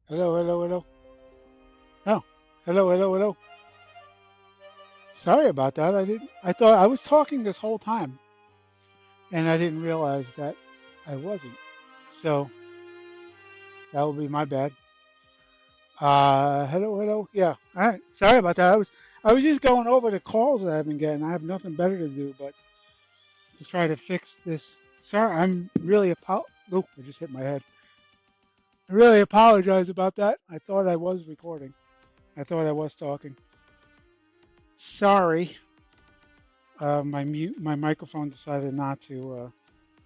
Hello, hello, hello. Oh, hello, hello, hello. Sorry about that. I didn't. I thought I was talking this whole time, and I didn't realize that I wasn't. So that would be my bad. Hello, hello. Yeah. All right. Sorry about that. I was just going over the calls that I've been getting. I have nothing better to do but to try to fix this. Sorry, I'm really Oh, I just hit my head. I really apologize about that. I thought I was recording. I thought I was talking. Sorry. My microphone decided not to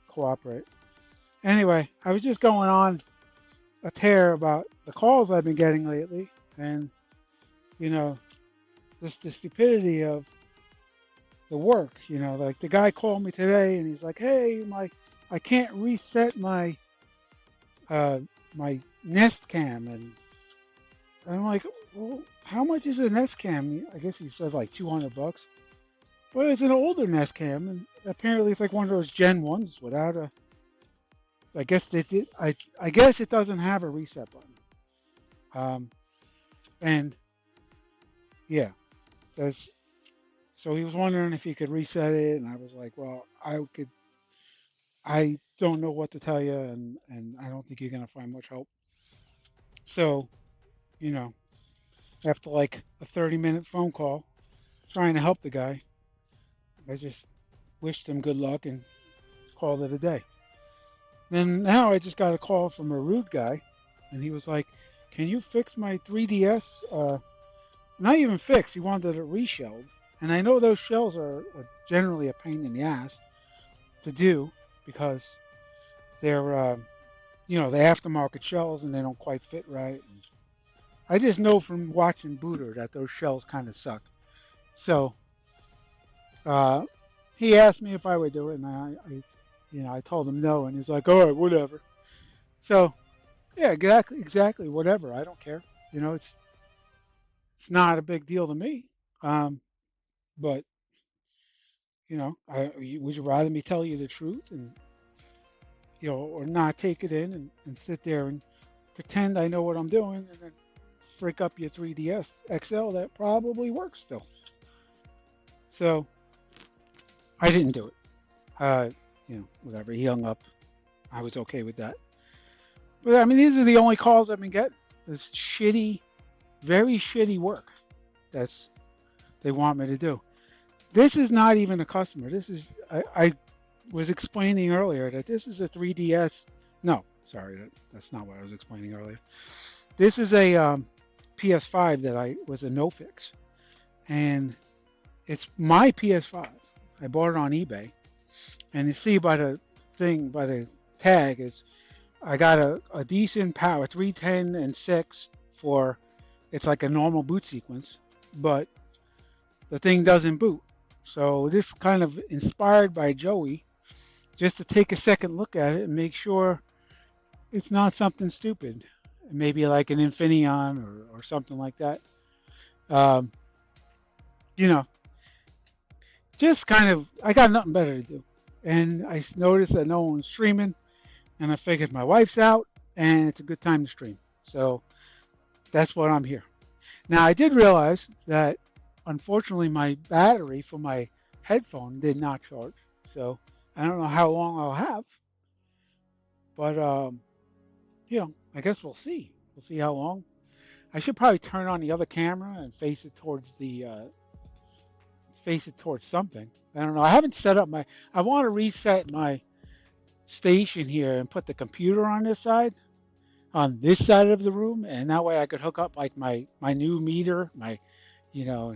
cooperate. Anyway, I was just going on a tear about the calls I've been getting lately, and you know, the stupidity of the work. Like the guy called me today, and he's like, "Hey, I can't reset uh, my Nest Cam," and I'm like, "Well, how much is a Nest Cam?" I guess he said like $200. But it's an older Nest Cam, and apparently it's like one of those Gen ones without a. I guess they did. I guess it doesn't have a reset button. Um, and yeah, that's so he was wondering if he could reset it, and I was like, well, I could. I don't know what to tell you, and I don't think you're gonna find much help. So you know, after like a 30-minute phone call trying to help the guy, I just wished him good luck and called it a day. Then now I just got a call from a rude guy, and he was like, "Can you fix my 3DS?" Not even fixed. He wanted it reshelled, and I know those shells are generally a pain in the ass to do because they're the aftermarket shells and they don't quite fit right. And I just know from watching Booter that those shells kind of suck. So uh, he asked me if I would do it, and I told him no, and he's like, "All right, whatever." So yeah, exactly, whatever. I don't care. It's not a big deal to me. Um, but would you rather me tell you the truth and or not take it in and sit there and pretend I know what I'm doing and then frick up your 3DS XL that probably works still. So I didn't do it. Whatever. He hung up. I was okay with that. But I mean, these are the only calls I've been getting. This shitty, very shitty work that's they want me to do. This is not even a customer. I was explaining earlier that this is a 3DS. No, sorry, that's not what I was explaining earlier. This is a PS5 that I was a no fix, and it's my PS5. I bought it on eBay, and you see by the tag is I got a decent power 310 and 6 for it's like a normal boot sequence, but the thing doesn't boot. So this kind of inspired by Joey just to take a second look at it and make sure it's not something stupid, maybe like an Infineon or something like that. Um, you know, just kind of, I got nothing better to do. And I noticed that no one's streaming, and I figured my wife's out, and it's a good time to stream. So that's what I'm here. Now, I did realize that unfortunately my battery for my headphone did not charge. So I don't know how long I'll have, but I guess we'll see. We'll see how long. I should probably turn on the other camera and face it towards something. I don't know. I haven't set up my. I want to reset my station here and put the computer on this side of the room, and that way I could hook up like my new meter, you know,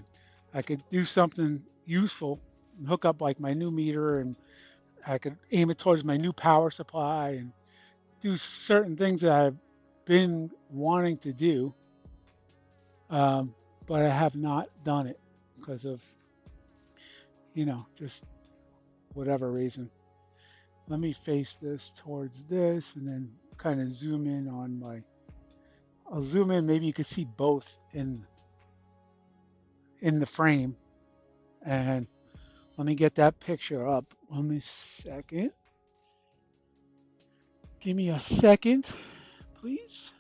I could do something useful and hook up like my new meter, and I could aim it towards my new power supply and do certain things that I've been wanting to do, um, but I have not done it because of just whatever reason. Let me face this towards this and then kind of zoom in on my. I'll zoom in. Maybe you could see both in the frame. And let me get that picture up. 1 second. Give me a second, please.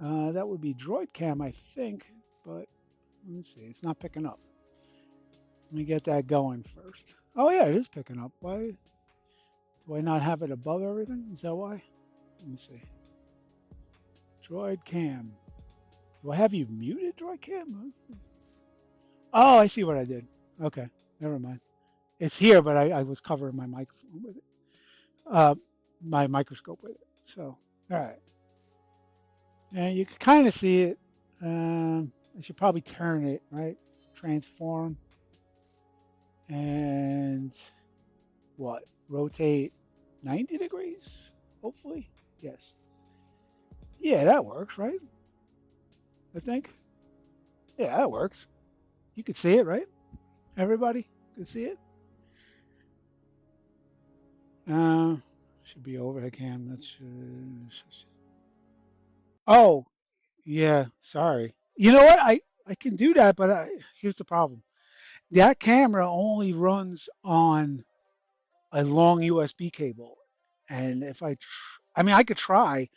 That would be Droid Cam, I think, but let me see. It's not picking up. Let me get that going first. Oh yeah, it is picking up. Why do I not have it above everything? Is that why? Let me see. Droid Cam. Do I have you muted, Droid Cam? Oh, I see what I did. Okay, never mind. It's here, but I was covering my microphone with it. Uh, my microscope with it. So, all right. And you can kind of see it. I should probably turn it, right? Transform. And what? Rotate 90 degrees, hopefully. Yes. Yeah, that works, right? I think. Yeah, that works. You could see it, right? Everybody can see it. Uh, should be overhead cam. That's. Oh, yeah. Sorry. You know what? I can do that, but here's the problem. That camera only runs on a long USB cable, and if I mean, I could try,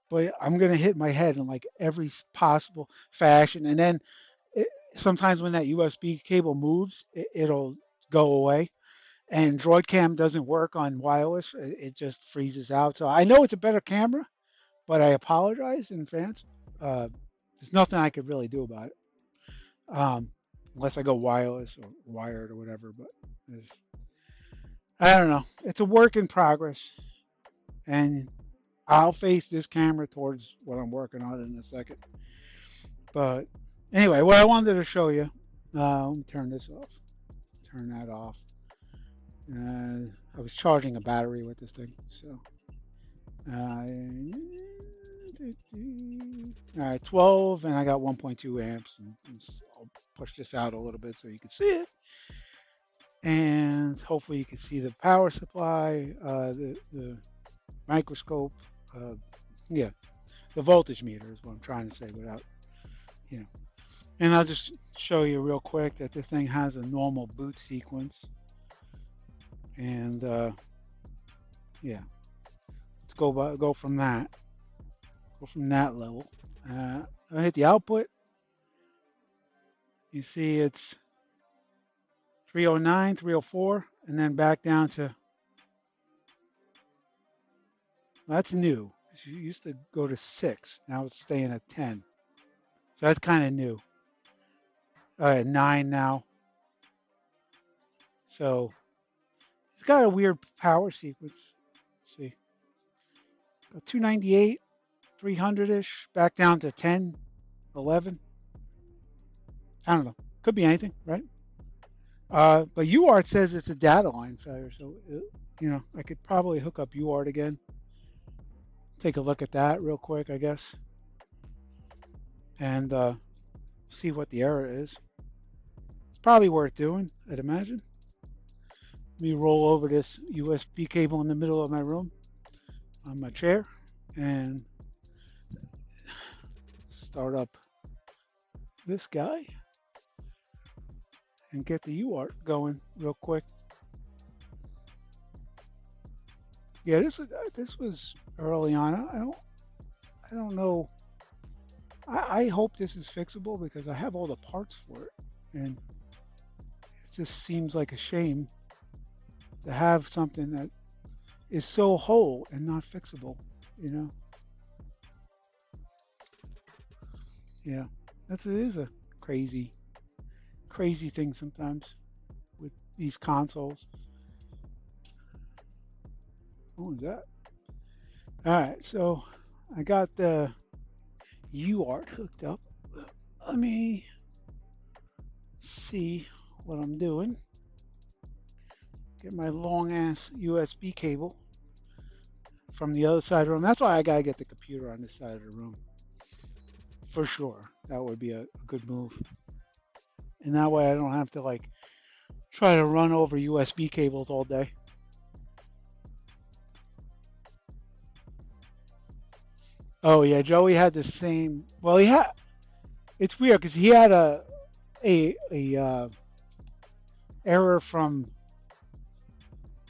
but I'm gonna hit my head in like every possible fashion, and then it, sometimes when that USB cable moves, it'll go away. And DroidCam doesn't work on wireless; it just freezes out. So I know it's a better camera, but I apologize in advance. Uh, there's nothing I could really do about it, unless I go wireless or wired or whatever. But I don't know. It's a work in progress, and I'll face this camera towards what I'm working on in a second. But anyway, what I wanted to show you, let me turn this off, turn that off. I was charging a battery with this thing, so. All right, 12, and I got 1.2 amps, and I'll push this out a little bit so you can see it. And hopefully you can see the power supply, the microscope, yeah, the voltage meter is what I'm trying to say without, you know. And I'll just show you real quick that this thing has a normal boot sequence. And yeah, let's go from that. Go from that level. I hit the output. You see it's 309, 304, and then back down to, that's new. You used to go to 6. Now it's staying at 10. So that's kind of new. 9 now. So it's got a weird power sequence. Let's see. 298, 300-ish, back down to 10, 11. I don't know. Could be anything, right? But UART says it's a data line failure. So, you know, I could probably hook up UART again. Take a look at that real quick, I guess. And see what the error is. It's probably worth doing, I'd imagine. Let me roll over this USB cable in the middle of my room on my chair and start up this guy and get the UART going real quick. Yeah, this was early on. I don't know. I hope this is fixable because I have all the parts for it, and it just seems like a shame to have something that is so whole and not fixable, you know? Yeah, it is a crazy thing sometimes with these consoles. What was that? All right, so I got the UART hooked up. Let me see what I'm doing. Get my long ass USB cable from the other side of the room. That's why I gotta get the computer on this side of the room. For sure. That would be a good move. And that way I don't have to like try to run over USB cables all day. Oh yeah, Joey had the same. Well, he had. It's weird because he had a error from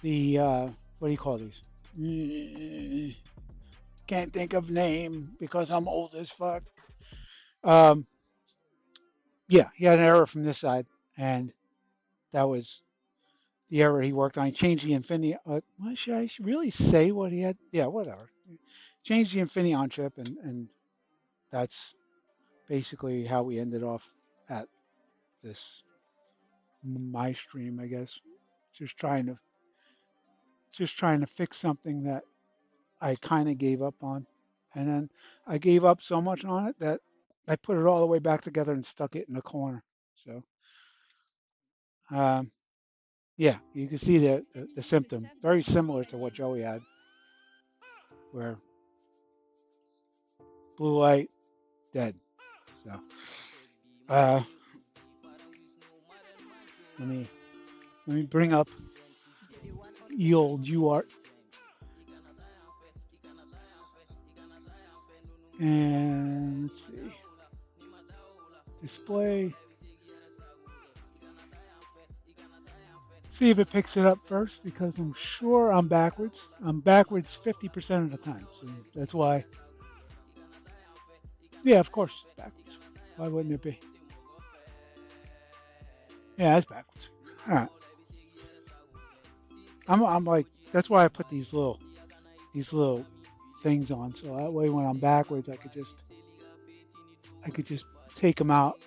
the what do you call these? can't think of name because I'm old as fuck. Um, yeah, he had an error from this side, and that was the error he worked on. He changed the Infineon. What should I really say what he had? Yeah, whatever. Changed the Infineon chip, and that's basically how we ended off at this my stream, I guess. Just trying to fix something that I kind of gave up on, and then I gave up so much on it that I put it all the way back together and stuck it in a corner. So um, yeah, you can see the symptom very similar to what Joey had, where blue light dead. So uh, let me bring up ye old UART and let's see display. See if it picks it up first because I'm sure I'm backwards. I'm backwards 50% of the time, so that's why. Yeah, of course it's backwards. Why wouldn't it be? Yeah, it's backwards. All right. I'm like that's why I put these little things on, so that way when I'm backwards, I could just take them out,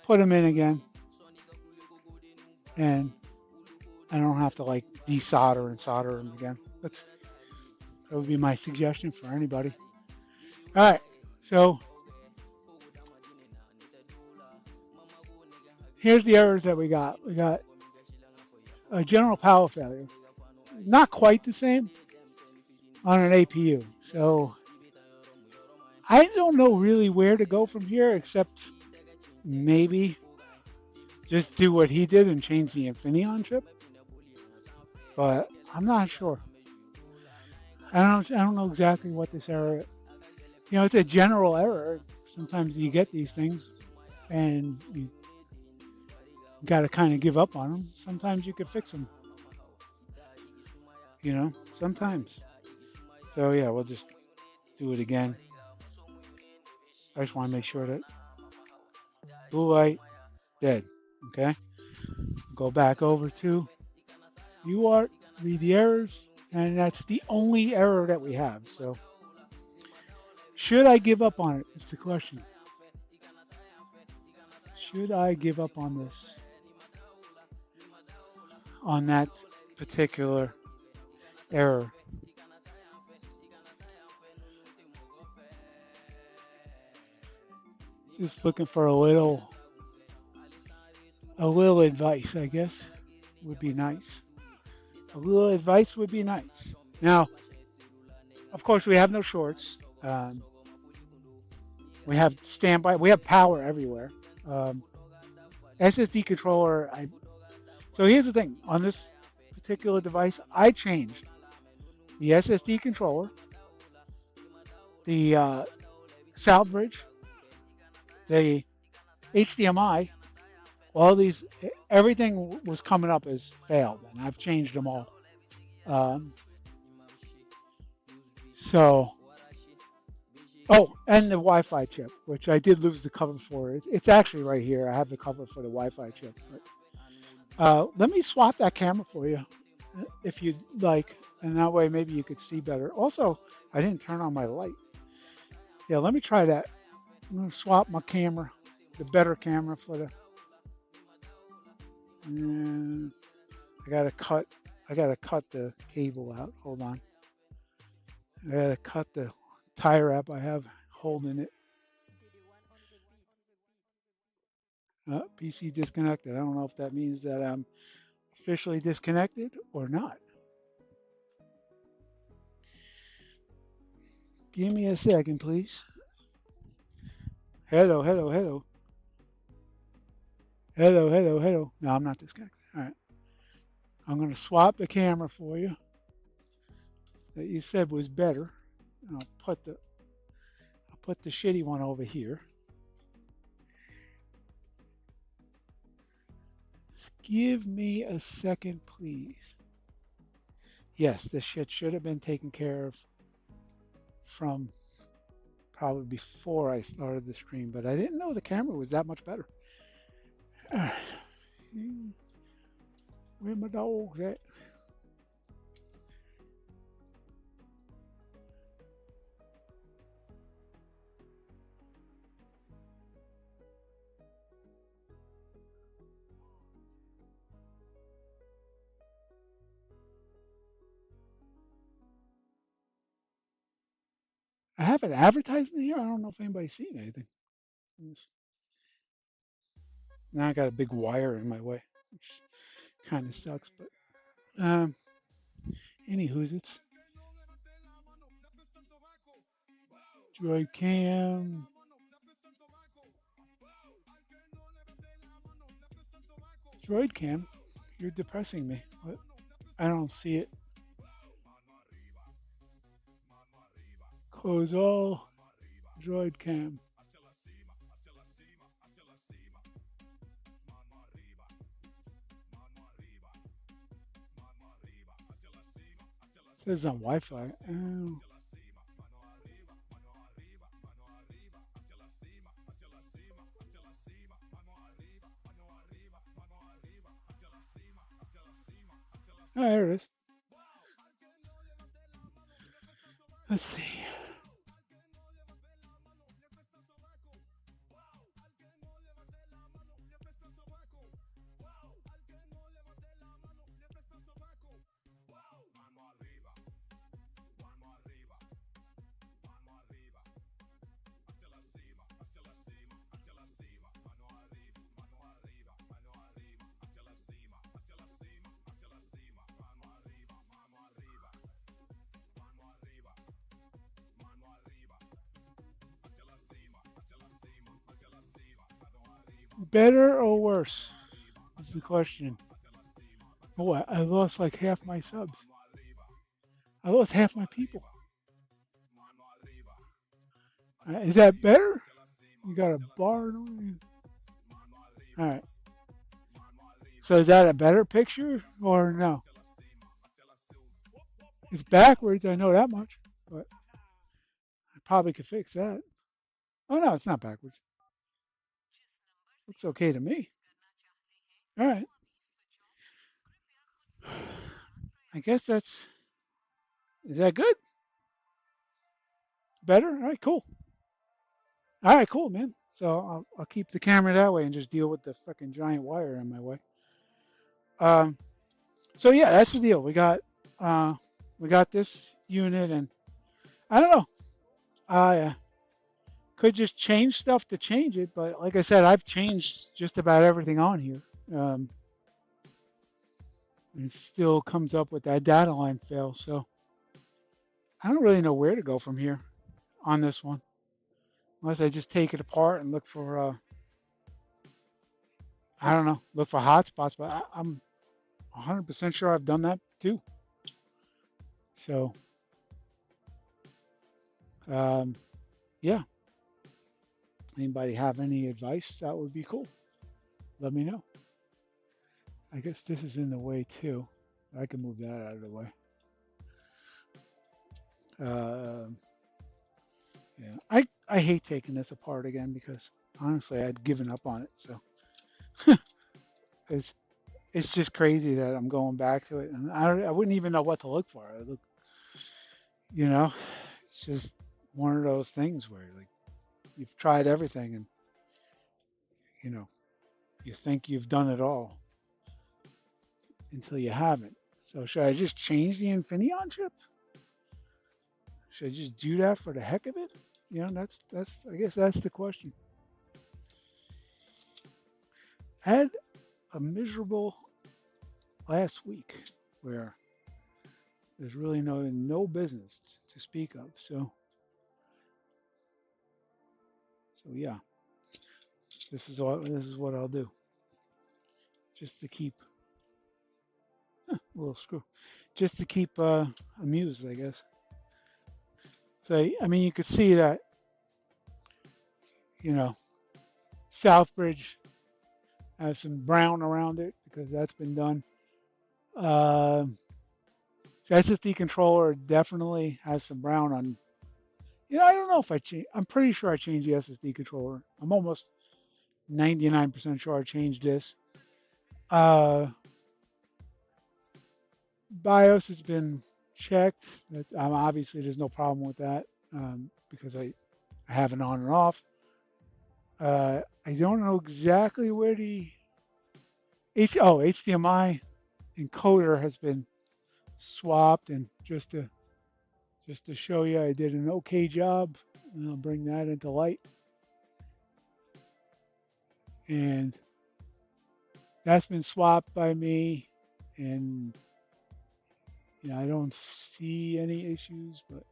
put them in again, and I don't have to like desolder and solder them again. That would be my suggestion for anybody. All right, so here's the errors that we got. We got a general power failure, not quite the same on an APU. So I don't know really where to go from here except maybe just do what he did and change the Infineon chip. But I'm not sure. I don't know exactly what this error is. You know, it's a general error. Sometimes you get these things and you got to kind of give up on them. Sometimes you could fix them, you know, sometimes. So yeah, we'll just do it again. I just want to make sure that blue light dead. Okay. Go back over to UART, read the errors, and that's the only error that we have. So should I give up on it? Is the question. Should I give up on this? On that particular error? Just looking for a little advice, I guess, would be nice. A little advice would be nice. Now, of course, we have no shorts. We have standby. We have power everywhere. SSD controller. So here's the thing. On this particular device, I changed the SSD controller, the sound bridge, the HDMI. All these, everything was coming up as failed, and I've changed them all. Um, so, oh, and the Wi-Fi chip, which I did lose the cover for. It's actually right here. I have the cover for the Wi-Fi chip. But, let me swap that camera for you, if you'd like, and that way maybe you could see better. Also, I didn't turn on my light. Yeah, let me try that. I'm gonna swap my camera, the better camera for the. I gotta cut the cable out. Hold on. I gotta cut the tie wrap I have holding it. PC disconnected. I don't know if that means that I'm officially disconnected or not. Give me a second, please. Hello, hello, hello. Hello, hello, hello. No, I'm not disconnected. All right. I'm going to swap the camera for you that you said was better. I'll put the shitty one over here. Just give me a second, please. Yes, this shit should have been taken care of from probably before I started the stream, but I didn't know the camera was that much better. Where my dogs at? I have an advertisement here. I don't know if anybody's seen anything. Now I got a big wire in my way, which kind of sucks. But anywho's it's Droid Cam. Droid Cam, you're depressing me. What? I don't see it. Close all. Droid Cam. It says on Wi-Fi. Oh. Oh, there it is. Let's see. Better or worse? That's the question. Oh, I lost like half my subs. I lost half my people. Is that better? You got a bar? All right. So is that a better picture or no? It's backwards. I know that much, but I probably could fix that. Oh no, it's not backwards. Looks okay to me. All right. I guess that's. Is that good? Better? All right, cool. All right, cool, man. So I'll keep the camera that way and just deal with the fucking giant wire in my way. Um, so yeah, that's the deal. We got this unit, and I don't know. I could just change stuff to change it, but like I said, I've changed just about everything on here. Um, and it still comes up with that data line fail. So I don't really know where to go from here on this one, unless I just take it apart and look for I don't know, look for hotspots. But I'm 100% sure I've done that too. So yeah, anybody have any advice? That would be cool. Let me know. I guess this is in the way too. I can move that out of the way. Yeah, I hate taking this apart again because honestly I'd given up on it. So it's just crazy that I'm going back to it, and I wouldn't even know what to look for. I look, it's just one of those things where like you've tried everything, and you think you've done it all until you haven't. So should I just change the Infineon chip? Should I just do that for the heck of it? That's I guess that's the question. I had a miserable last week where there's really no business to speak of. So yeah, this is what I'll do, just to keep a little screw, just to keep amused, I guess. So I mean, you could see that Southbridge has some brown around it because that's been done. So SSD controller definitely has some brown I don't know if I changed. I'm pretty sure I changed the SSD controller. I'm almost 99% sure I changed this. Uh, BIOS has been checked. Obviously, there's no problem with that because I have it on and off. I don't know exactly where the HDMI encoder has been swapped, and just to show you, I did an okay job. And I'll bring that into light, and that's been swapped by me, and I don't see any issues, but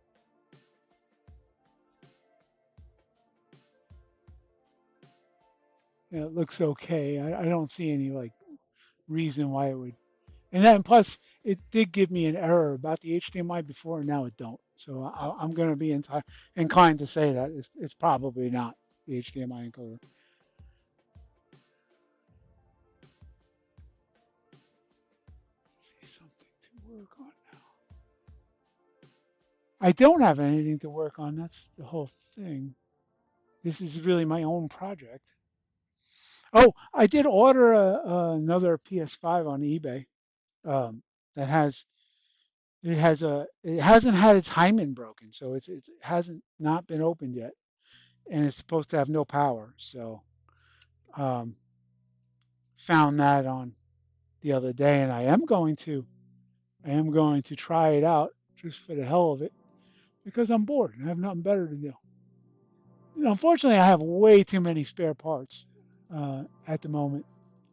it looks okay. I don't see any like reason why it would. And then plus, it did give me an error about the HDMI before, and now it don't. So I'm going to be inclined to say that it's probably not the HDMI encoder. See something to work on now. I don't have anything to work on. That's the whole thing. This is really my own project. Oh, I did order another PS5 on eBay. Um, that has it hasn't had its hymen broken, so it hasn't not been opened yet, and it's supposed to have no power. So um, found that on the other day, and I am going to try it out just for the hell of it because I'm bored and I have nothing better to do. Unfortunately, I have way too many spare parts at the moment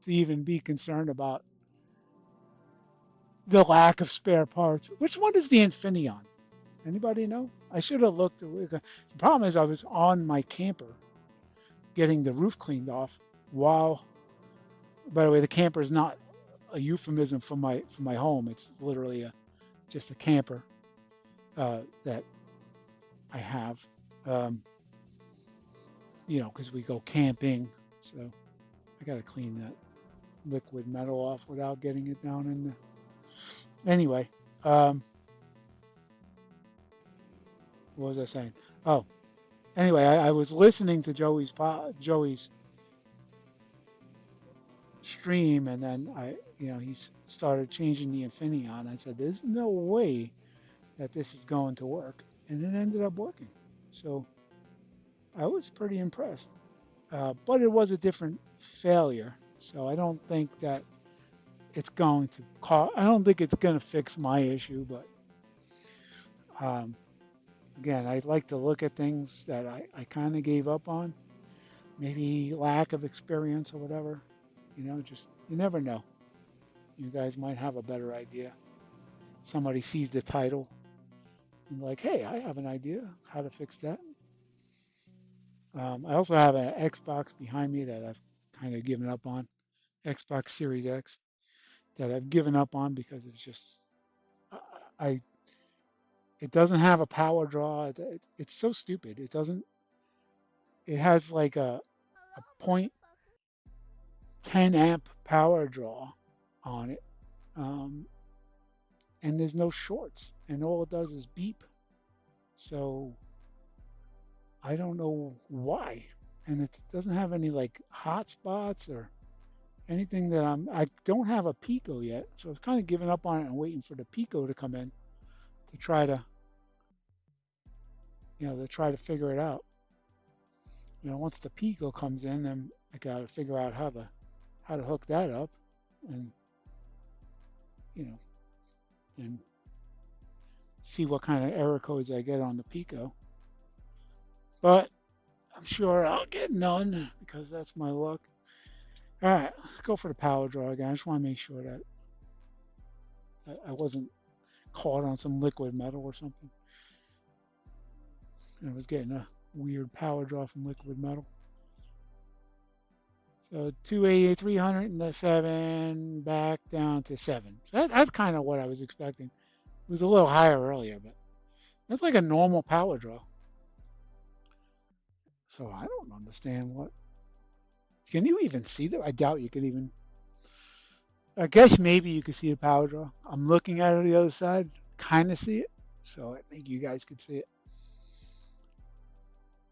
to even be concerned about the lack of spare parts. Which one is the Infineon? Anybody know? I should have looked. The problem is I was on my camper getting the roof cleaned off while, by the way, the camper is not a euphemism for my home. It's literally just a camper that I have, because we go camping. So I got to clean that liquid metal off without getting it down in the. Anyway, what was I saying? Oh, anyway, I was listening to Joey's stream, and then he started changing the Infineon. I said, "There's no way that this is going to work," and it ended up working. So I was pretty impressed. But it was a different failure, so I don't think that it's going to I don't think it's going to fix my issue. But um, again, I like to look at things that I kind of gave up on, maybe lack of experience or whatever. Just you never know. You guys might have a better idea. Somebody sees the title and like, hey, I have an idea how to fix that. I also have an Xbox behind me that I've kind of given up on, Xbox Series X, that I've given up on because it's just I it doesn't have a power draw. It's so stupid. It doesn't. It has like a point 10 amp power draw on it, um, and there's no shorts, and all it does is beep. So I don't know why, and it doesn't have any like hot spots or anything I don't have a Pico yet, so I was kind of giving up on it and waiting for the Pico to come in to try to figure it out. Once the Pico comes in, then I got to figure out how to hook that up, and you know and see what kind of error codes I get on the Pico. But I'm sure I'll get none because that's my luck. All right, let's go for the power draw again. I just want to make sure that I wasn't caught on some liquid metal or something. I was getting a weird power draw from liquid metal. So 288, 307, back down to 7. So that's kind of what I was expecting. It was a little higher earlier, but that's like a normal power draw. So I don't understand what. Can you even see that? I doubt you could even. I guess maybe you could see the power draw. I'm looking at it on the other side, kind of see it. So I think you guys could see it.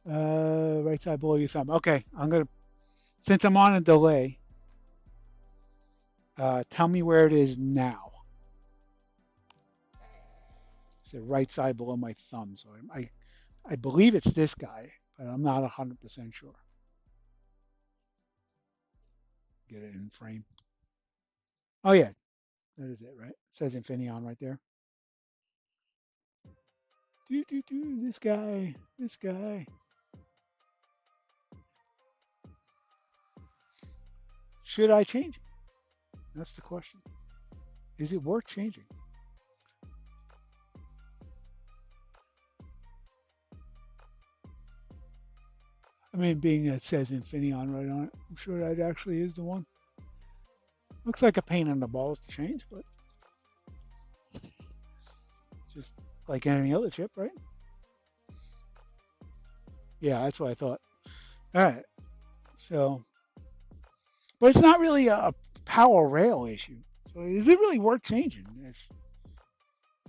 Right side below your thumb. Okay, since I'm on a delay, tell me where it is now. It's the right side below my thumb. So I believe it's this guy, but I'm not 100% sure. Get it in frame. Oh yeah, that is it, right? It says Infineon right there. This guy, this guy. Should I change it? That's the question. Is it worth changing? I mean, being that it says Infineon right on it, I'm sure that actually is the one. Looks like a pain in the balls to change, but just like any other chip, right? Yeah, that's what I thought. All right. So, but it's not really a power rail issue. So, is it really worth changing?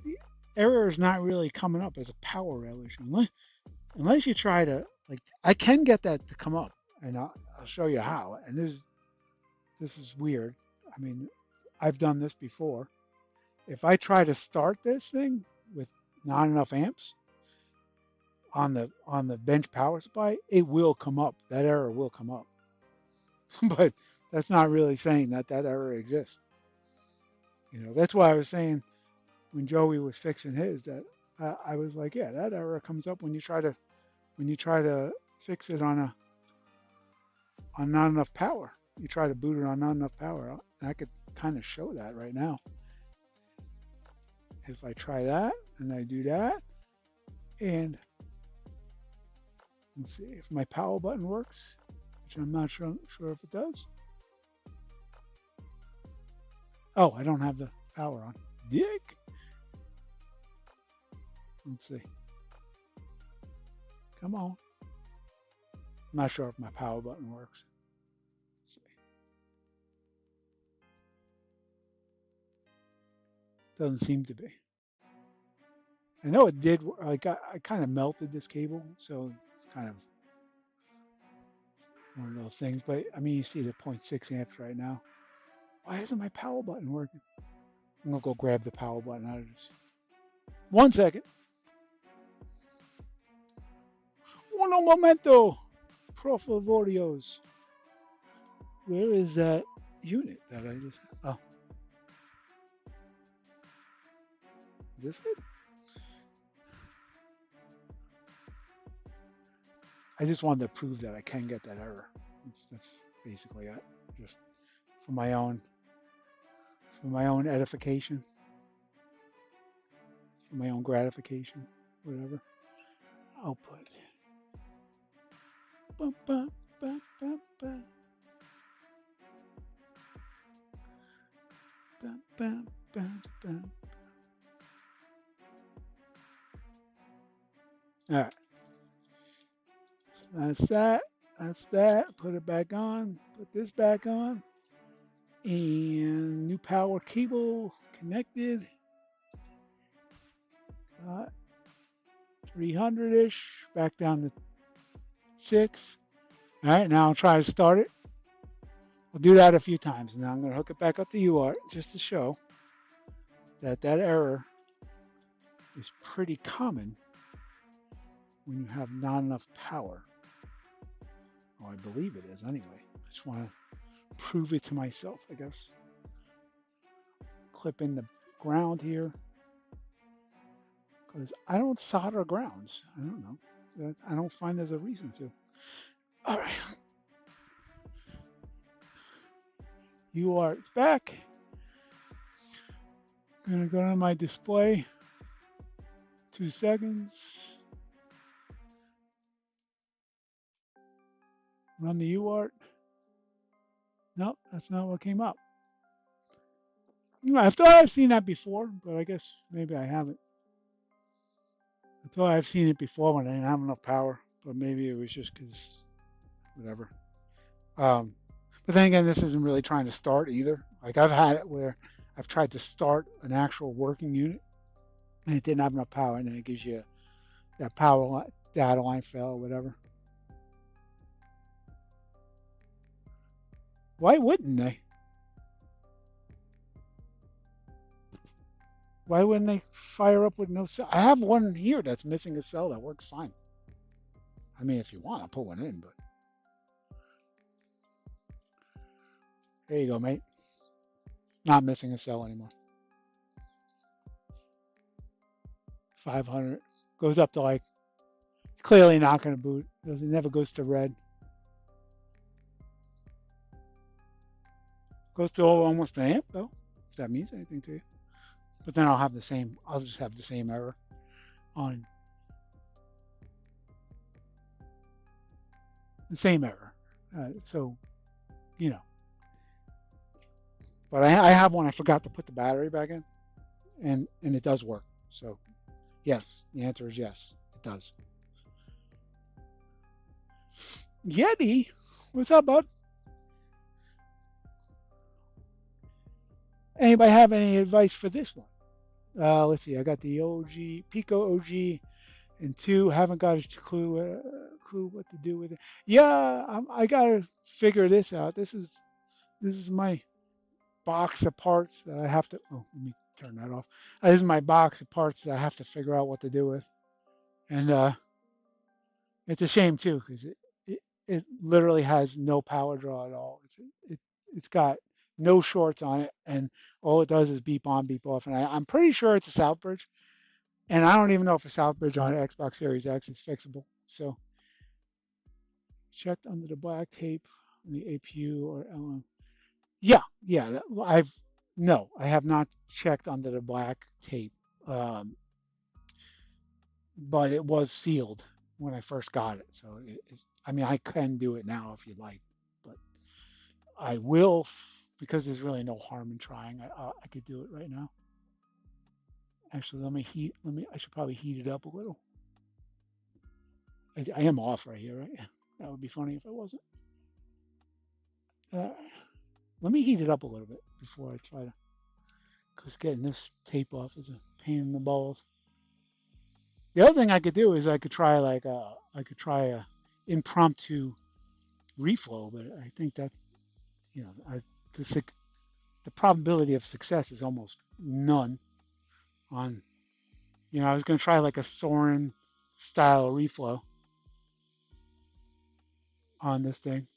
The error is not really coming up as a power rail issue unless you try to like. I can get that to come up, and I'll show you how. And this is weird. I mean, I've done this before. If I try to start this thing with not enough amps on the bench power supply, it will come up. That error will come up. But that's not really saying that that error exists. That's why I was saying when Joey was fixing his that I was like, yeah, that error comes up when you try to fix it on not enough power. You try to boot it on not enough power. And I could kind of show that right now. If I try that and I do that, and let's see if my power button works, which I'm not sure if it does. Oh, I don't have the power on. Dick. Let's see. Come on. I'm not sure if my power button works. Let's see. Doesn't seem to be. I know it did. Like I kind of melted this cable, so it's kind of one of those things. But I mean, you see the 0.6 amps right now. Why isn't my power button working? I'm gonna go grab the power button out of this. 1 second. Uno momento. Pro favorios. Where is that unit that I just? Oh, is this it? I just wanted to prove that I can get that error. That's basically it. Just for my own edification, for my own gratification, whatever. Output. Bum, bum, bum, bum, bum. Bum, bum, bum, bum. All right. That's that. That's that. Put it back on. Put this back on. And new power cable connected. 300-ish. Back down to 6. All right, now I'll try to start it. I'll do that a few times. Now I'm going to hook it back up to UART just to show that that error is pretty common when you have not enough power. Oh, I believe it is anyway. I just want to prove it to myself, I guess. Clip in the ground here. Because I don't solder grounds. I don't know. I don't find there's a reason to. All right. UART back. I'm going to go to my display. 2 seconds. Run the UART. Nope, that's not what came up. I thought I've seen that before, but I guess maybe I haven't. I thought I've seen it before when I didn't have enough power, but maybe it was just because, whatever. But then again, this isn't really trying to start either. Like I've had it where I've tried to start an actual working unit and it didn't have enough power, and then it gives you that power data line fell or whatever. Why wouldn't they? Why wouldn't they fire up with no cell? I have one here that's missing a cell that works fine. I mean, if you want, I'll put one in, but there you go, mate. Not missing a cell anymore. 500 goes up to like, clearly not going to boot. It never goes to red. Goes to almost an amp though, if that means anything to you. But then I'll just have the same error on the same error. So, you know. But I have one. I forgot to put the battery back in, and it does work. So, yes, the answer is yes, it does. Yeti, what's up, bud? Anybody have any advice for this one? Let's see. I got the OG Pico OG and 2. Haven't got a clue what to do with it. Yeah, I gotta figure this out. This is my box of parts that I have to. Oh, let me turn that off. This is my box of parts that I have to figure out what to do with, and it's a shame too because it literally has no power draw at all. It's got no shorts on it, and all it does is beep on, beep off. And I'm pretty sure it's a South Bridge, and I don't even know if a South Bridge on Xbox Series X is fixable. So checked under the black tape on the APU or LM. Yeah, I have not checked under the black tape, um, but it was sealed when I first got it. So I mean, I can do it now if you'd like, but I will because there's really no harm in trying. I could do it right now. Actually, I should probably heat it up a little. I am off right here, right? That would be funny if I wasn't. Uh, Let me heat it up a little bit before I try to, because getting this tape off is a pain in the balls. The other thing I could do is I could try a impromptu reflow, but I think that the the probability of success is almost none. On I was going to try like a Soren style reflow on this thing,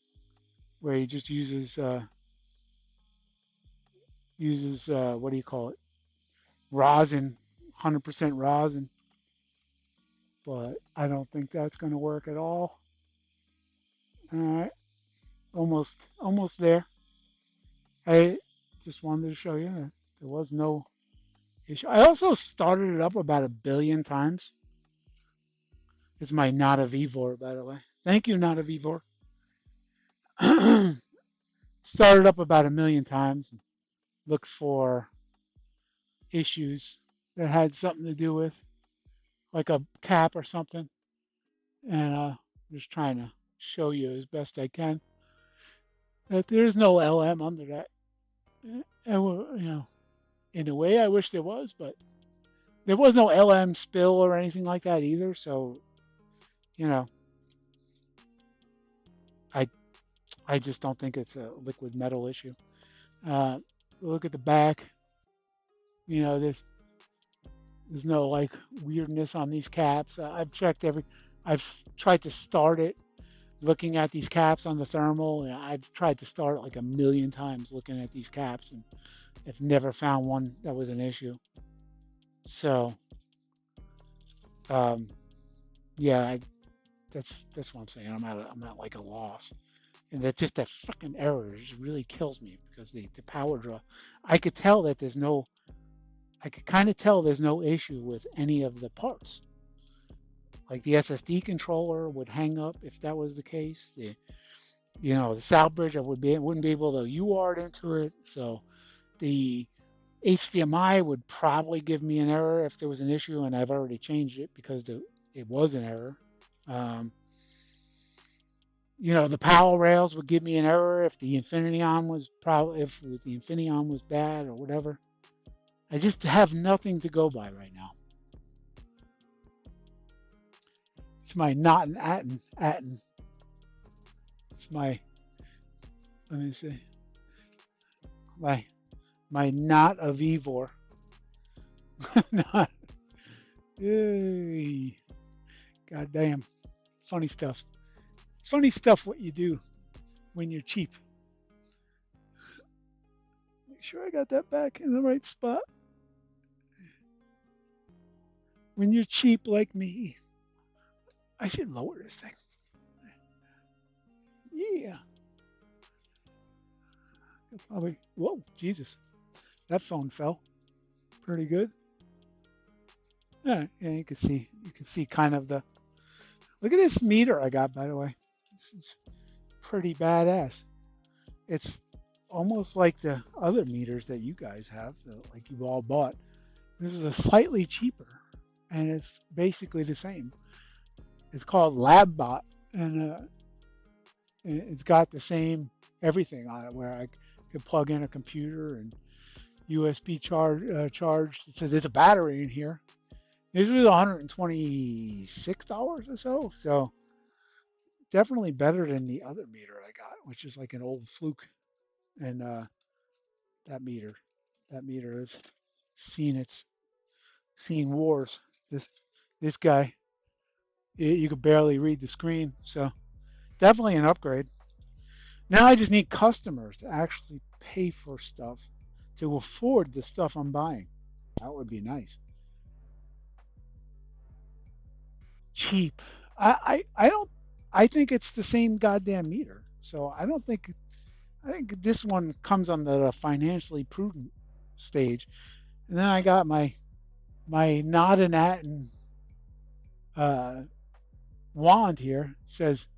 where he just uses what do you call it, rosin, 100% rosin, but I don't think that's going to work at all. All right, almost there. I just wanted to show you that there was no issue. I also started it up about 1 billion times. It's my Nada Vivor, by the way. Thank you, Nada Vivor. Started up about 1 million times. Looked for issues that had something to do with like a cap or something, and just trying to show you as best I can that there's no LM under that. And in a way, I wish there was, but there was no LM spill or anything like that either. So, you know, I I just don't think it's a liquid metal issue. Look at the back. There's no like weirdness on these caps. I've tried to start it looking at these caps on the thermal. And I've tried to start it like 1 million times looking at these caps, and I've never found one that was an issue. So, um, yeah, that's what I'm saying. I'm at like a loss, and that fucking error just really kills me because the power draw. I could tell that I could kind of tell there's no issue with any of the parts. Like the SSD controller would hang up if that was the case. The South Bridge wouldn't be able to UART into it. So the HDMI would probably give me an error if there was an issue, and I've already changed it because it was an error. The power rails would give me an error if the Infineon was bad or whatever. I just have nothing to go by right now. It's my not an Atten. It's my, let me see, my not a Vivor. Not, yay. God damn. Funny stuff. Funny stuff what you do when you're cheap. Make sure I got that back in the right spot. When you're cheap like me. I should lower this thing. Yeah. Probably. Whoa, Jesus. That phone fell. Pretty good. Yeah, you can see. You can see kind of the. Look at this meter I got, by the way. This is pretty badass. It's almost like the other meters that you guys have, like you all bought. This is a slightly cheaper, and it's basically the same. It's called LabBot, and it's got the same everything on it, where I could plug in a computer and USB charge. So there's a battery in here. This was $126 or so. So definitely better than the other meter I got, which is like an old Fluke. And that meter has seen wars. This guy, you could barely read the screen. So definitely an upgrade. Now I just need customers to actually pay for stuff to afford the stuff I'm buying. That would be nice. Cheap. I don't. I think it's the same goddamn meter. So I don't think. I think this one comes on the financially prudent stage. And then I got my not an Atten wand here. It says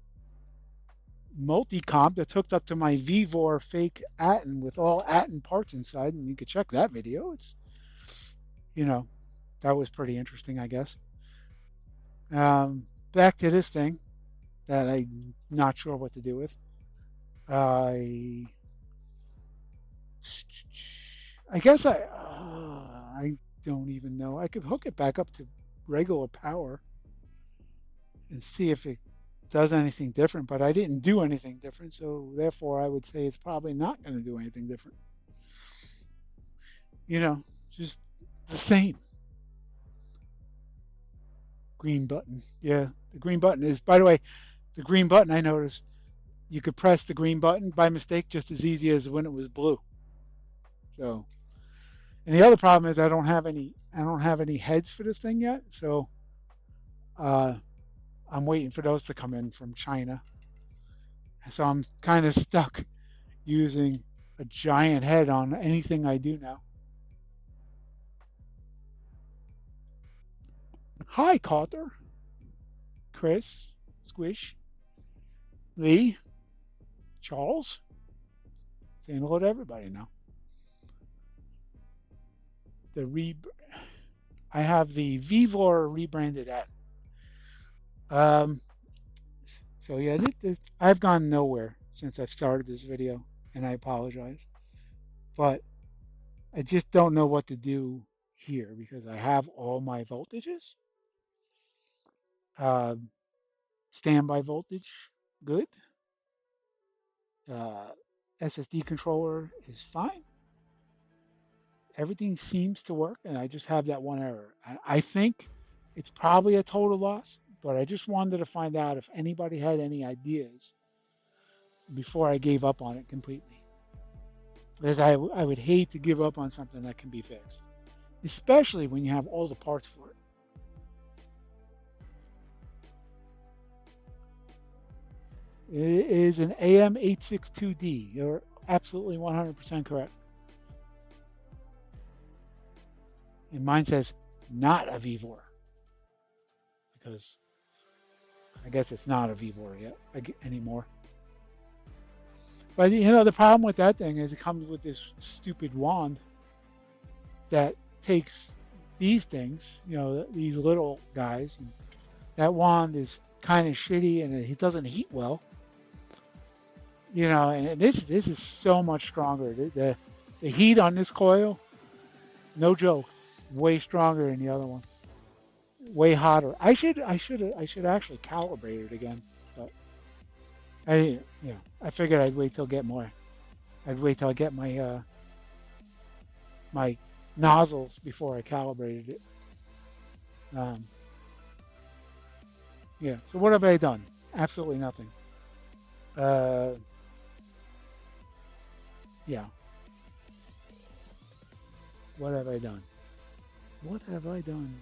multi-comp that's hooked up to my Vivor fake Atten with all Atten parts inside, and you could check that video. It's, that was pretty interesting, I guess. Back to this thing that I'm not sure what to do with. I guess I don't even know. I could hook it back up to regular power and see if it does anything different, but I didn't do anything different, so therefore I would say it's probably not going to do anything different. Just the same. Green button. Yeah, the green button is, by the way, the green button I noticed, you could press the green button by mistake just as easy as when it was blue. So, and the other problem is I don't have any heads for this thing yet, so I'm waiting for those to come in from China. So I'm kind of stuck using a giant head on anything I do now. Hi, Carter, Chris, Squish, Lee, Charles. Saying hello to everybody now. I have the Vivor rebranded at. So yeah, I've gone nowhere since I've started this video, and I apologize. But I just don't know what to do here because I have all my voltages. Standby voltage, good. SSD controller is fine. Everything seems to work, and I just have that one error. I think it's probably a total loss, but I just wanted to find out if anybody had any ideas before I gave up on it completely. Because I would hate to give up on something that can be fixed, especially when you have all the parts for it. It is an AM862D. You're absolutely 100% correct. And mine says not a Vivor, because I guess it's not a Vivor yet anymore. But the problem with that thing is it comes with this stupid wand that takes these things, these little guys. And that wand is kind of shitty, and it doesn't heat well. And this is so much stronger. The heat on this coil, no joke, way stronger than the other one. way hotter. I should actually calibrate it again, but I didn't. I figured I'd wait till get more. I'd wait till I get my nozzles before I calibrated it. Um, yeah. So what have I done? Absolutely nothing. Uh, yeah. What have I done? What have I done?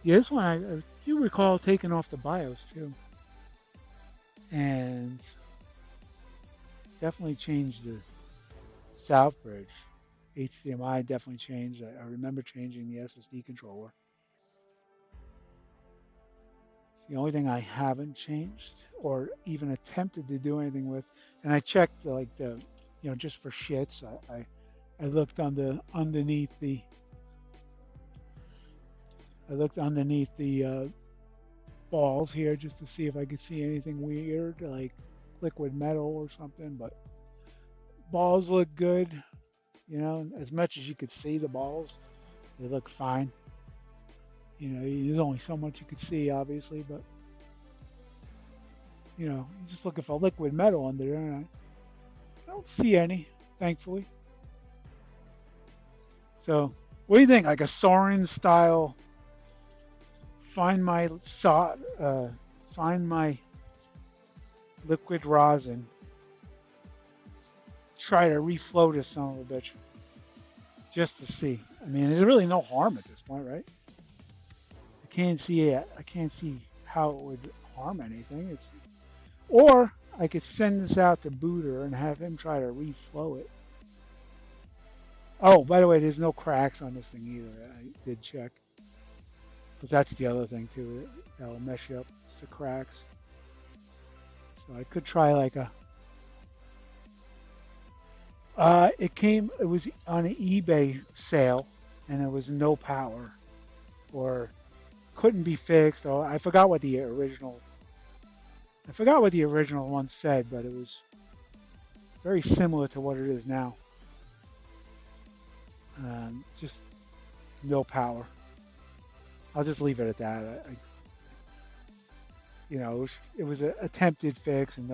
Yeah, this one I do recall taking off the BIOS too, and definitely changed the South Bridge. HDMI definitely changed. I remember changing the SSD controller. It's the only thing I haven't changed or even attempted to do anything with. And I checked like just for shits. I looked underneath the balls here just to see if I could see anything weird like liquid metal or something. But balls look good. As much as you could see the balls, they look fine. There's only so much you could see, obviously, but you're just looking for liquid metal under there, and I don't see any, thankfully. So, what do you think? Like a Soren style, find my find my liquid rosin, try to reflow this son of a bitch, just to see. I mean, there's really no harm at this point, right? I can't see it. I can't see how it would harm anything. Or I could send this out to Booter and have him try to reflow it. Oh, by the way, there's no cracks on this thing either. I did check. But that's the other thing too. That'll mess you up. It's the cracks. So I could try like a. It was on an eBay sale, and it was no power, or couldn't be fixed. Or I forgot what the original one said, but it was very similar to what it is now. Just no power. I'll just leave it at that. It was an attempted fix, and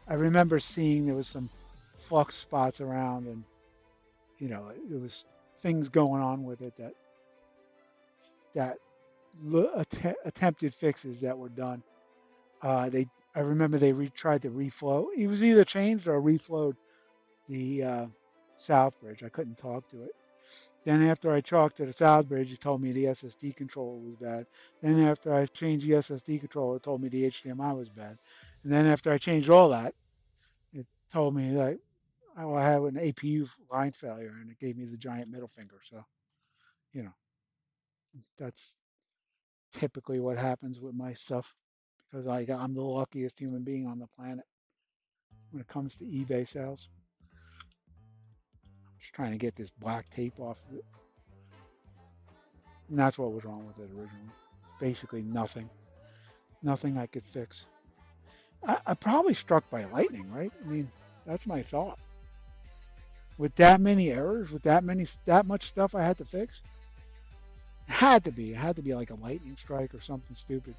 I remember seeing there was some flux spots around, and there was things going on with it that attempted fixes that were done. I remember they tried to reflow. It was either changed or reflowed the South Bridge. I couldn't talk to it. Then after I talked to the South Bridge, it told me the SSD controller was bad. Then after I changed the SSD controller, it told me the HDMI was bad. And then after I changed all that, it told me that I had an APU line failure, and it gave me the giant middle finger. So, you know, that's typically what happens with my stuff because I'm the luckiest human being on the planet when it comes to eBay sales. I'm just trying to get this black tape off of it. And that's what was wrong with it originally. Basically nothing. Nothing I could fix. I probably struck by lightning, right? I mean, that's my thought. With that many errors, with that much stuff I had to fix, it had to be. It had to be like a lightning strike or something stupid.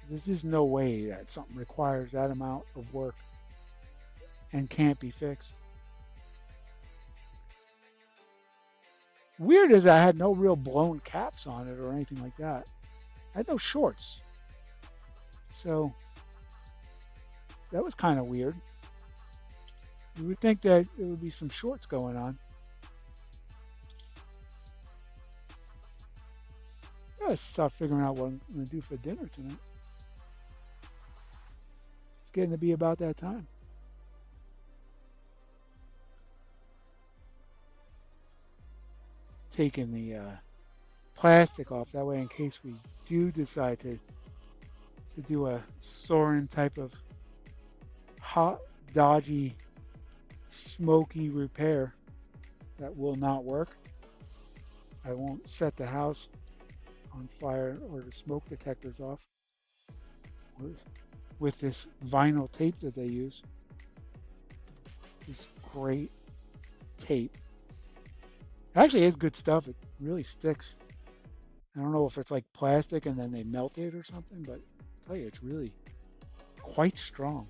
There's just no way that something requires that amount of work and can't be fixed. Weird is I had no real blown caps on it or anything like that. I had no shorts. So that was kind of weird. You would think that there would be some shorts going on. I gotta start figuring out what I'm gonna do for dinner tonight. It's getting to be about that time. Taking the plastic off that way in case we do decide to do a Soren type of hot, dodgy, smoky repair that will not work. I won't set the house on fire or the smoke detectors off with this vinyl tape that they use. This great tape. Actually, it's good stuff. It really sticks. I don't know if it's like plastic and then they melt it or something, but I tell you, it's really quite strong.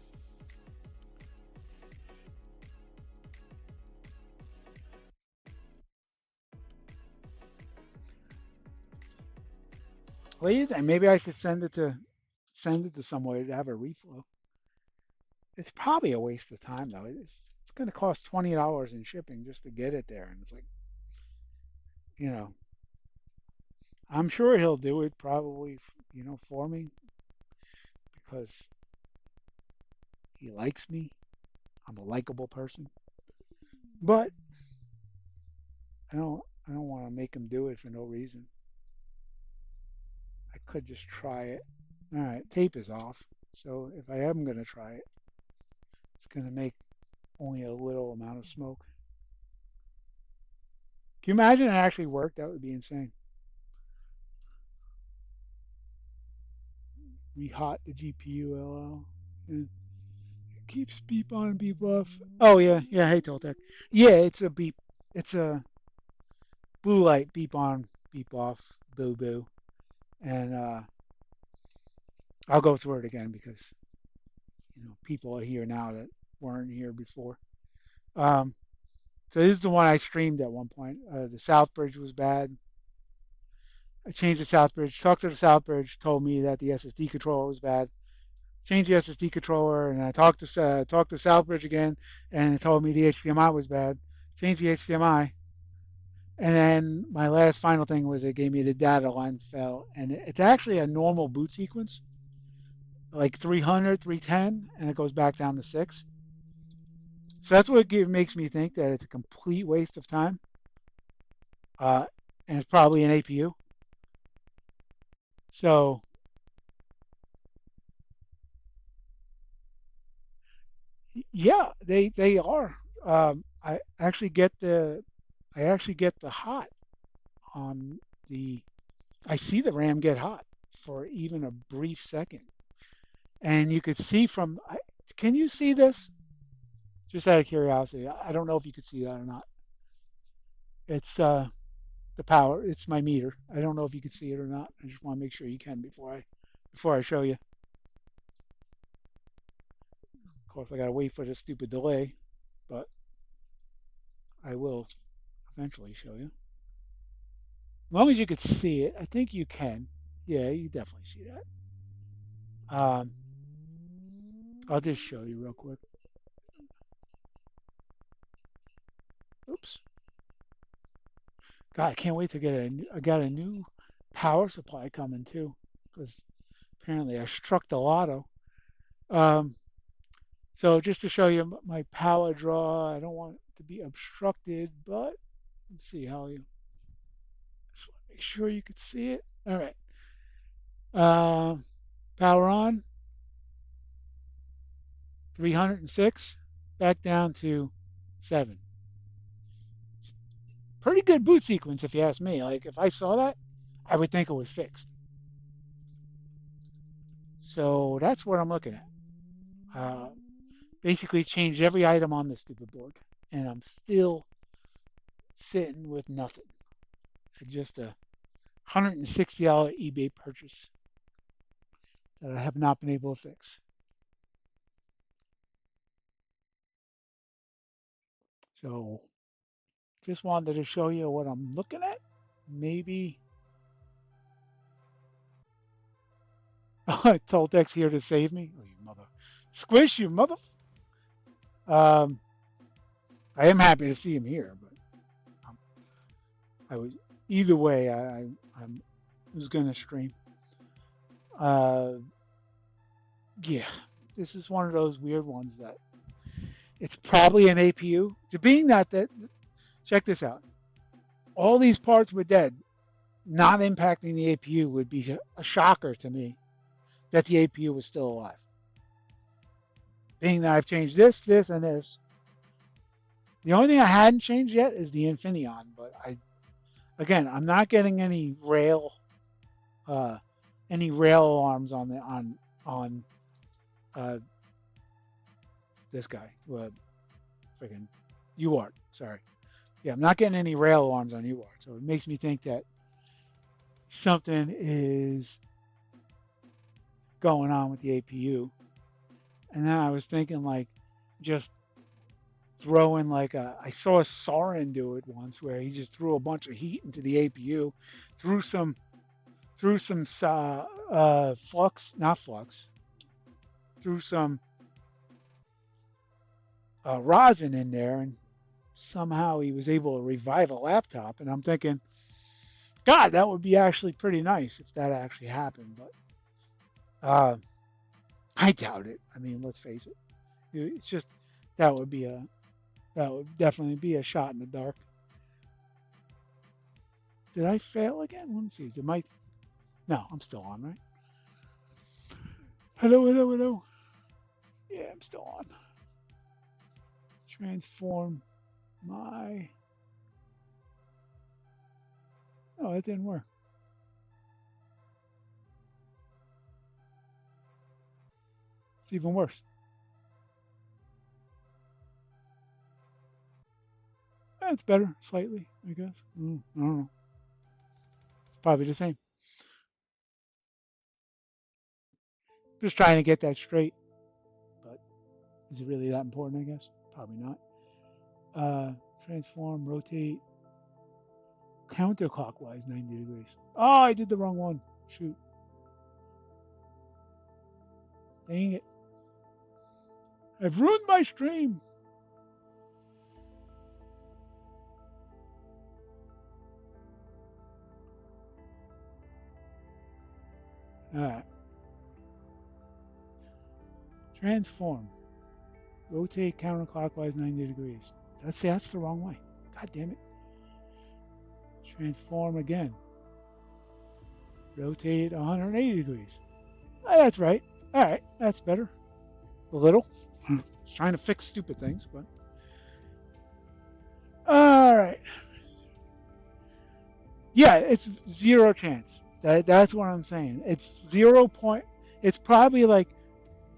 What do you think? Maybe I should send it to somewhere to have a reflow. It's probably a waste of time though. It's going to cost $20 in shipping just to get it there, and it's like, you know, I'm sure he'll do it probably, for me because he likes me. I'm a likable person, but I don't want to make him do it for no reason. I could just try it. All right, tape is off. So if I am going to try it, it's going to make only a little amount of smoke. Can you imagine it actually worked? That would be insane. Rehot the GPU, LL. Yeah. It keeps beep on and beep off. Oh yeah, yeah. Hey Toltec. Yeah, it's a beep. It's a blue light beep on, beep off, boo boo. And I'll go through it again because people are here now that weren't here before. Um, so this is the one I streamed at one point. The South Bridge was bad. I changed the South Bridge. Talked to the South Bridge. Told me that the SSD controller was bad. Changed the SSD controller, and I talked to Southbridge again, and it told me the HDMI was bad. Changed the HDMI, and then my last final thing was it gave me the data line fell, and it's actually a normal boot sequence, like 300, 310, and it goes back down to 6. So that's what makes me think that it's a complete waste of time, uh, and it's probably an APU. So yeah, they are. I actually get the hot on the I see the RAM get hot for even a brief second. And you could see can you see this? Just out of curiosity. I don't know if you could see that or not. It's the power. It's my meter. I don't know if you could see it or not. I just want to make sure you can before I show you. Of course, I gotta wait for the stupid delay, but I will eventually show you. As long as you could see it, I think you can. Yeah, you definitely see that. Um, I'll just show you real quick. Oops. God, I can't wait to I got a new power supply coming too, because apparently I struck the lotto. Um, so just to show you my power draw, I don't want it to be obstructed, but let's see how you. Just want to make sure you could see it. All right. Uh, Power on, 306, back down to 7. Pretty good boot sequence, if you ask me. Like if I saw that, I would think it was fixed. So that's what I'm looking at. Uh, Basically changed every item on this stupid board, and I'm still sitting with nothing. Just a $160 eBay purchase that I have not been able to fix. So just wanted to show you what I'm looking at. Maybe Toltec's here to save me. Oh, you mother. Squish, you mother. Um, I am happy to see him here, but I was either way. I was gonna stream. Uh, yeah, this is one of those weird ones that it's probably an APU. To being that check this out. All these parts were dead. Not impacting the APU would be a shocker to me that the APU was still alive. Being that I've changed this, and this. The only thing I hadn't changed yet is the Infineon, but I'm not getting uh, any rail alarms on uh, this guy, freaking UART. Sorry, yeah, I'm not getting any rail alarms on UART, so it makes me think that something is going on with the APU. And then I was thinking like just throwing like I saw Soren do it once where he just threw a bunch of heat into the APU, threw some flux, not flux, threw some rosin in there, and somehow he was able to revive a laptop. And I'm thinking, God, that would be actually pretty nice if that actually happened. But I doubt it. I mean, let's face it. It's just that would be a that would definitely be a shot in the dark. Did I fail again? Let me see. Did my No, I'm still on, right? Hello, hello, hello. Yeah, I'm still on. Transform my. Oh, that didn't work. It's even worse. It's better, slightly, I guess. I don't know. It's probably the same. Just trying to get that straight. But is it really that important, I guess? Probably not. Transform, rotate, counterclockwise 90 degrees. Oh, I did the wrong one. Shoot. Dang it. I've ruined my stream. Alright. Transform. Rotate counterclockwise 90 degrees. That's the wrong way. God damn it. Transform again. Rotate 180 degrees. Oh, that's right. Alright, that's better. A little. Just trying to fix stupid things, but. Alright. Yeah, it's zero chance. That's what I'm saying. It's 0 point. It's probably like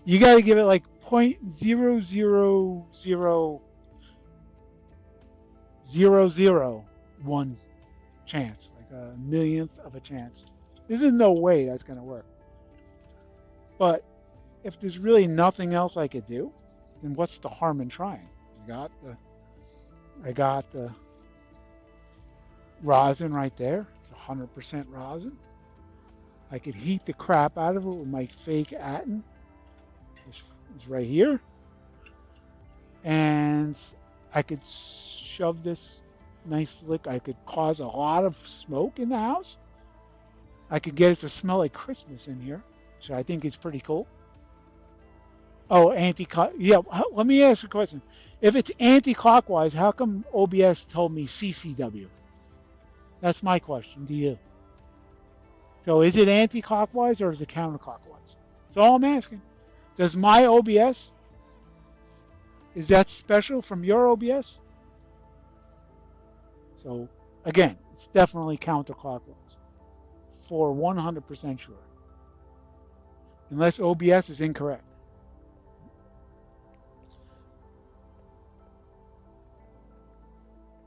you got to give it like 0.0000001 chance, like a millionth of a chance. There's no way that's gonna work. But if there's really nothing else I could do, then what's the harm in trying? I got the rosin right there. It's 100% rosin. I could heat the crap out of it with my fake Aten. It's right here. And I could shove this nice lick. I could cause a lot of smoke in the house. I could get it to smell like Christmas in here, which I think is pretty cool. Oh, yeah. Let me ask you a question. If it's anti-clockwise, how come OBS told me CCW? That's my question to you. So is it anti-clockwise or is it counterclockwise? That's all I'm asking. Does my OBS, is that special from your OBS? So again, it's definitely counterclockwise for 100% sure. Unless OBS is incorrect.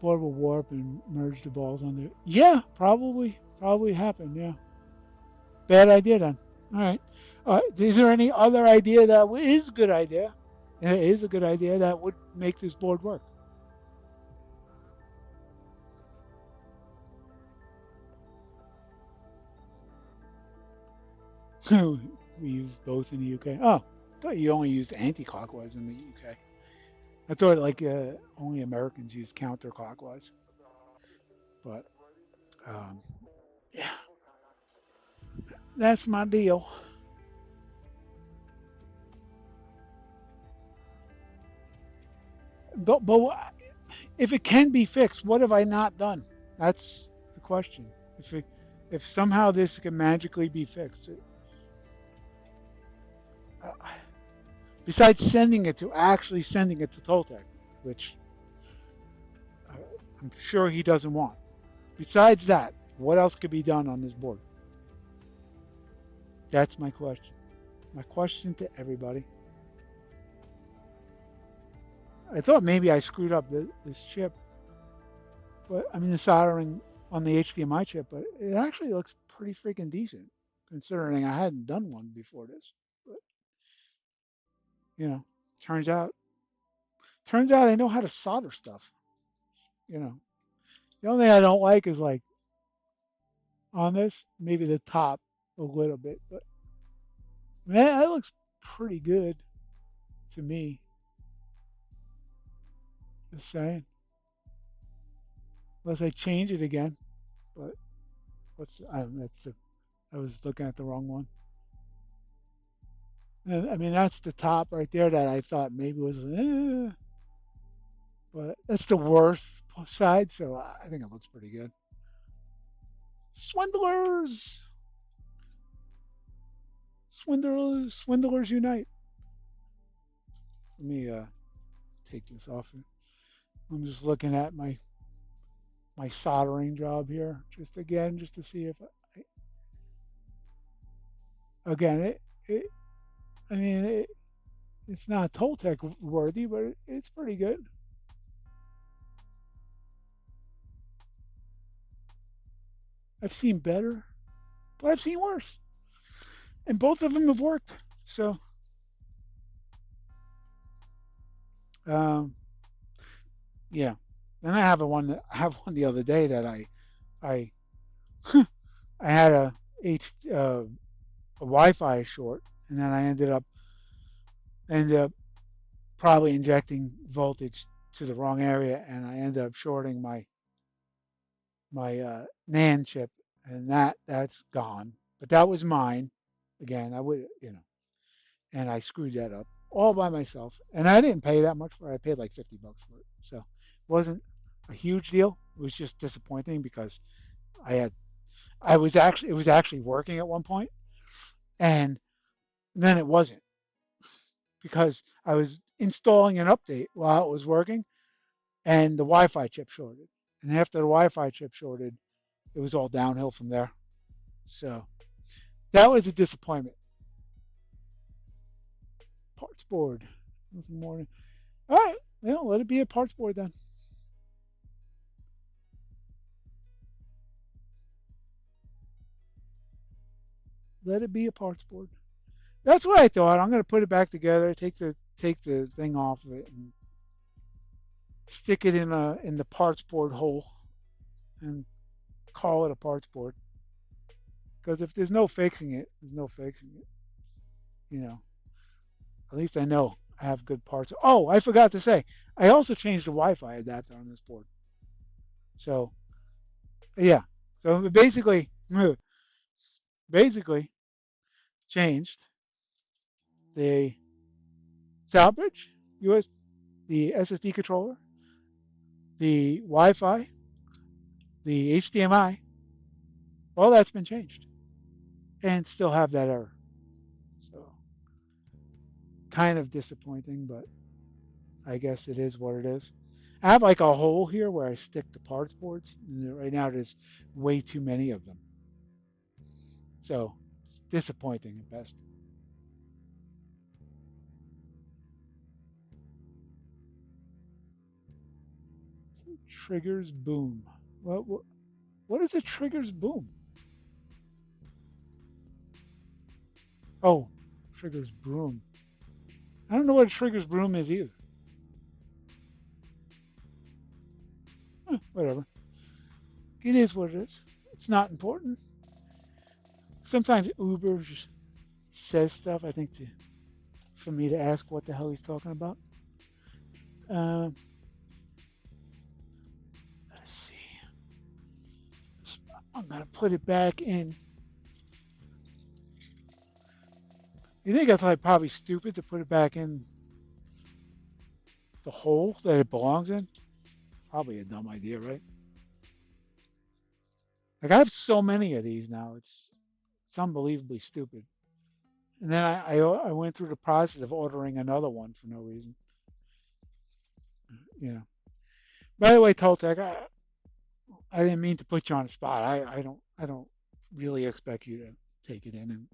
Board will warp and merge the balls under. Yeah, probably happened. Yeah, bad idea then. All right. Is there any other idea that is a good idea? It is a good idea that would make this board work. We use both in the UK. Oh, I thought you only used anti-clockwise in the UK. I thought like only Americans use counterclockwise. But yeah, that's my deal. But if it can be fixed, what have I not done? That's the question. If somehow this can magically be fixed, uh, besides actually sending it to Toltec, which I'm sure he doesn't want. Besides that, what else could be done on this board? That's my question. My question to everybody. I thought maybe I screwed up this chip, but I mean the soldering. on the HDMI chip, but it actually looks pretty freaking decent considering I hadn't done one before this. But you know, turns out turns out I know how to solder stuff. You know, the only thing I don't like is like on this maybe the top a little bit, but man, that looks pretty good to me. Just saying, unless I change it again. But that's the I was looking at the wrong one. And, I mean, that's the top right there that I thought maybe was, but that's the worst side. So I think it looks pretty good. Swindlers, swindlers unite. Let me take this off. I'm just looking at my soldering job here, just again, just to see if again it I mean it's not Toltec worthy, but it's pretty good. I've seen better, but I've seen worse, and both of them have worked. So, um, yeah. Then I have one the other day that I I had a Wi-Fi short, and then I ended up probably injecting voltage to the wrong area, and I ended up shorting my NAND chip, and that's gone. But that was mine. Again, I would and I screwed that up all by myself. And I didn't pay that much for it. I paid like $50 for it, so it wasn't a huge deal. It was just disappointing because I had I was actually it was actually working at one point, and then it wasn't because I was installing an update while it was working, and the Wi-Fi chip shorted. And after the Wi-Fi chip shorted, it was all downhill from there. So that was a disappointment. Parts board. Nothing more. All right. Well, let it be a parts board then. Let it be a parts board. That's what I thought. I'm gonna put it back together. Take the thing off of it and stick it in the parts board hole and call it a parts board. Because if there's no fixing it, there's no fixing it. You know. At least I know I have good parts. Oh, I forgot to say. I also changed the Wi-Fi adapter on this board. So yeah. So basically changed the sound bridge, US, the SSD controller, the Wi-Fi, the HDMI. All that's been changed, and still have that error. So kind of disappointing, but I guess it is what it is. I have like a hole here where I stick the parts boards, and right now there's way too many of them. So it's disappointing at best. Triggers boom. What is a triggers boom? Oh, triggers broom. I don't know what a triggers broom is either. Whatever. It is what it is. It's not important. Sometimes Uber just says stuff, I think, for me to ask what the hell he's talking about. Um, let's see. I'm going to put it back in. You think that's like probably stupid to put it back in the hole that it belongs in? Probably a dumb idea, right? Like I have so many of these now. It's unbelievably stupid. And then I went through the process of ordering another one for no reason. You know. By the way, Toltec, I didn't mean to put you on the spot. I don't really expect you to take it in, and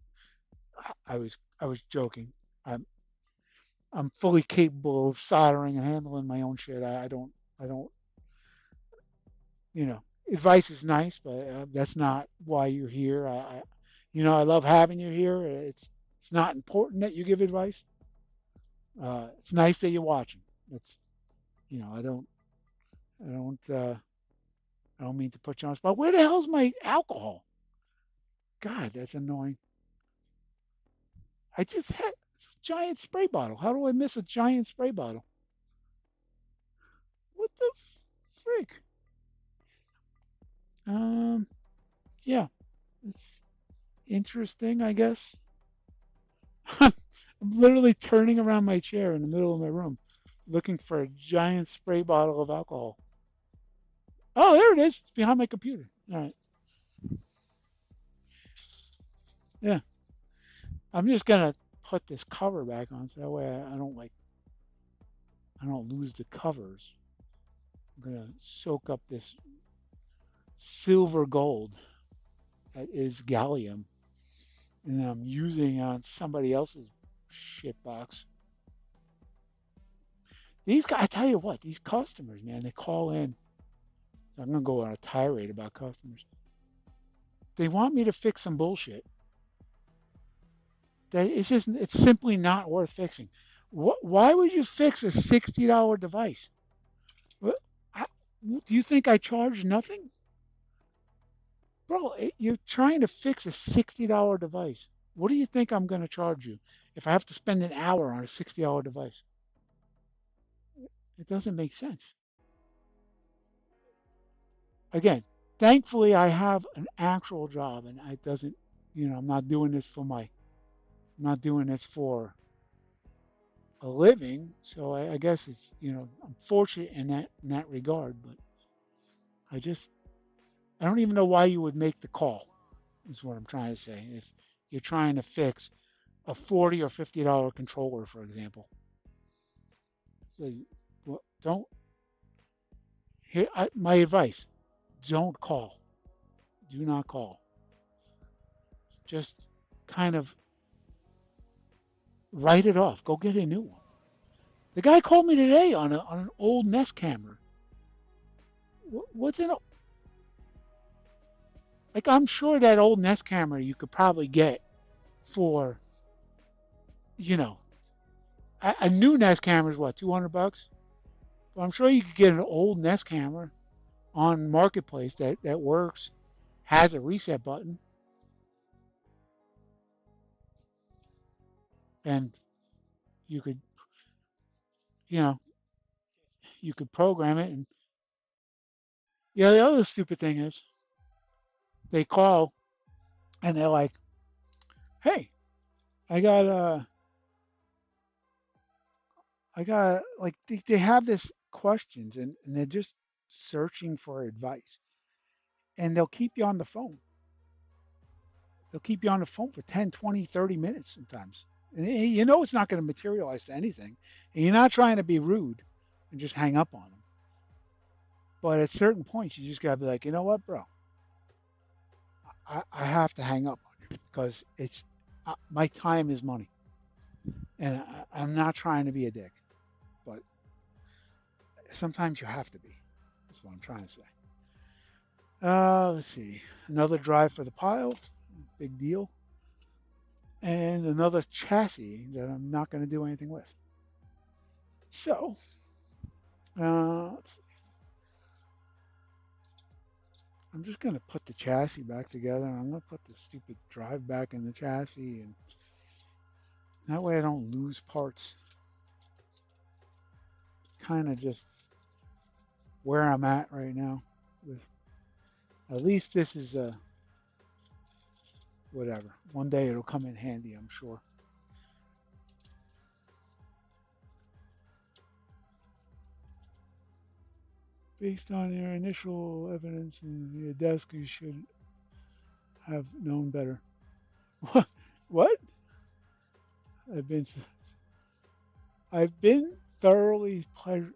I was joking. I'm I'm fully capable of soldering and handling my own shit. I don't you know advice is nice, but that's not why you're here. I love having you here. It's not important that you give advice. It's nice that you're watching. It's you know, I don't, uh, I don't mean to put you on the spot. Where the hell's my alcohol? God, that's annoying. I just had a giant spray bottle. How do I miss a giant spray bottle? What the freak? Um, yeah, it's interesting, I guess. I'm literally turning around my chair in the middle of my room, looking for a giant spray bottle of alcohol. Oh, there it is. It's behind my computer. All right. Yeah. I'm just gonna put this cover back on so that way I don't lose the covers. I'm gonna soak up this silver gold that is gallium, and then I'm using on somebody else's shit box. These guys, I tell you what, these customers, man, they call in. So I'm gonna go on a tirade about customers. They want me to fix some bullshit. It's simply not worth fixing. Why would you fix a $60 device? What, I, do you think I charge nothing? Bro, you're trying to fix a $60 device. What do you think I'm going to charge you if I have to spend an hour on a $60 device? It doesn't make sense. Again, thankfully I have an actual job and it doesn't, I'm not doing this I'm not doing this for a living. So I guess it's, I'm fortunate in that regard, but I just, I don't even know why you would make the call, is what I'm trying to say. If you're trying to fix a $40 or $50 controller, for example. So, well, don't, my advice, don't call. Do not call. Just kind of write it off. Go get a new one. The guy called me today on an old Nest camera. What's in it? Like, I'm sure that old Nest camera you could probably get for, you know, a new Nest camera is what, $200? But I'm sure you could get an old Nest camera on Marketplace that works, has a reset button, and you could, you know, you could program it. And yeah, the other stupid thing is they call and they're like, "Hey, I got like they have this questions and they're just searching for advice, and they'll keep you on the phone. They'll keep you on the phone for 10, 20, 30 minutes sometimes. And it's not going to materialize to anything. And you're not trying to be rude and just hang up on them. But at certain points, you just got to be like, you know what, bro? I have to hang up on you because my time is money. And I'm not trying to be a dick. But sometimes you have to be. That's what I'm trying to say. Let's see. Another drive for the pile. Big deal. And another chassis that I'm not going to do anything with. So, let's see. I'm just going to put the chassis back together. I'm going to put the stupid drive back in the chassis, and that way I don't lose parts. Kind of just where I'm at right now. With at least this is whatever. One day it'll come in handy, I'm sure. Based on your initial evidence in your desk, you should have known better. What? What? I've been I've been thoroughly pleasure.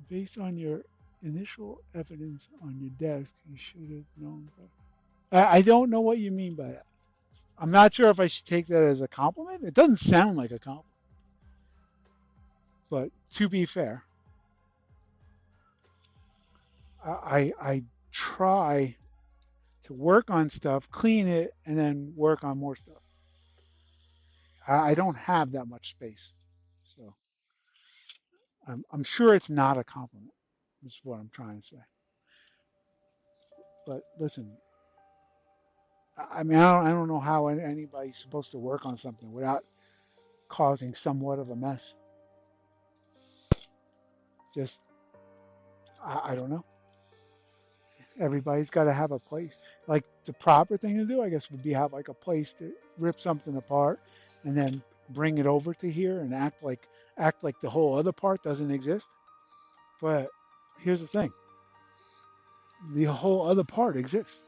Based on your initial evidence on your desk, you should have known better. I don't know what you mean by that. I'm not sure if I should take that as a compliment. It doesn't sound like a compliment. But to be fair, I try to work on stuff, clean it, and then work on more stuff. I don't have that much space, so I'm sure it's not a compliment. Is what I'm trying to say. But listen, I mean, I don't know how anybody's supposed to work on something without causing somewhat of a mess. Just, I don't know. Everybody's got to have a place. Like the proper thing to do, I guess, would be have like a place to rip something apart and then bring it over to here and act like the whole other part doesn't exist. But here's the thing: the whole other part exists.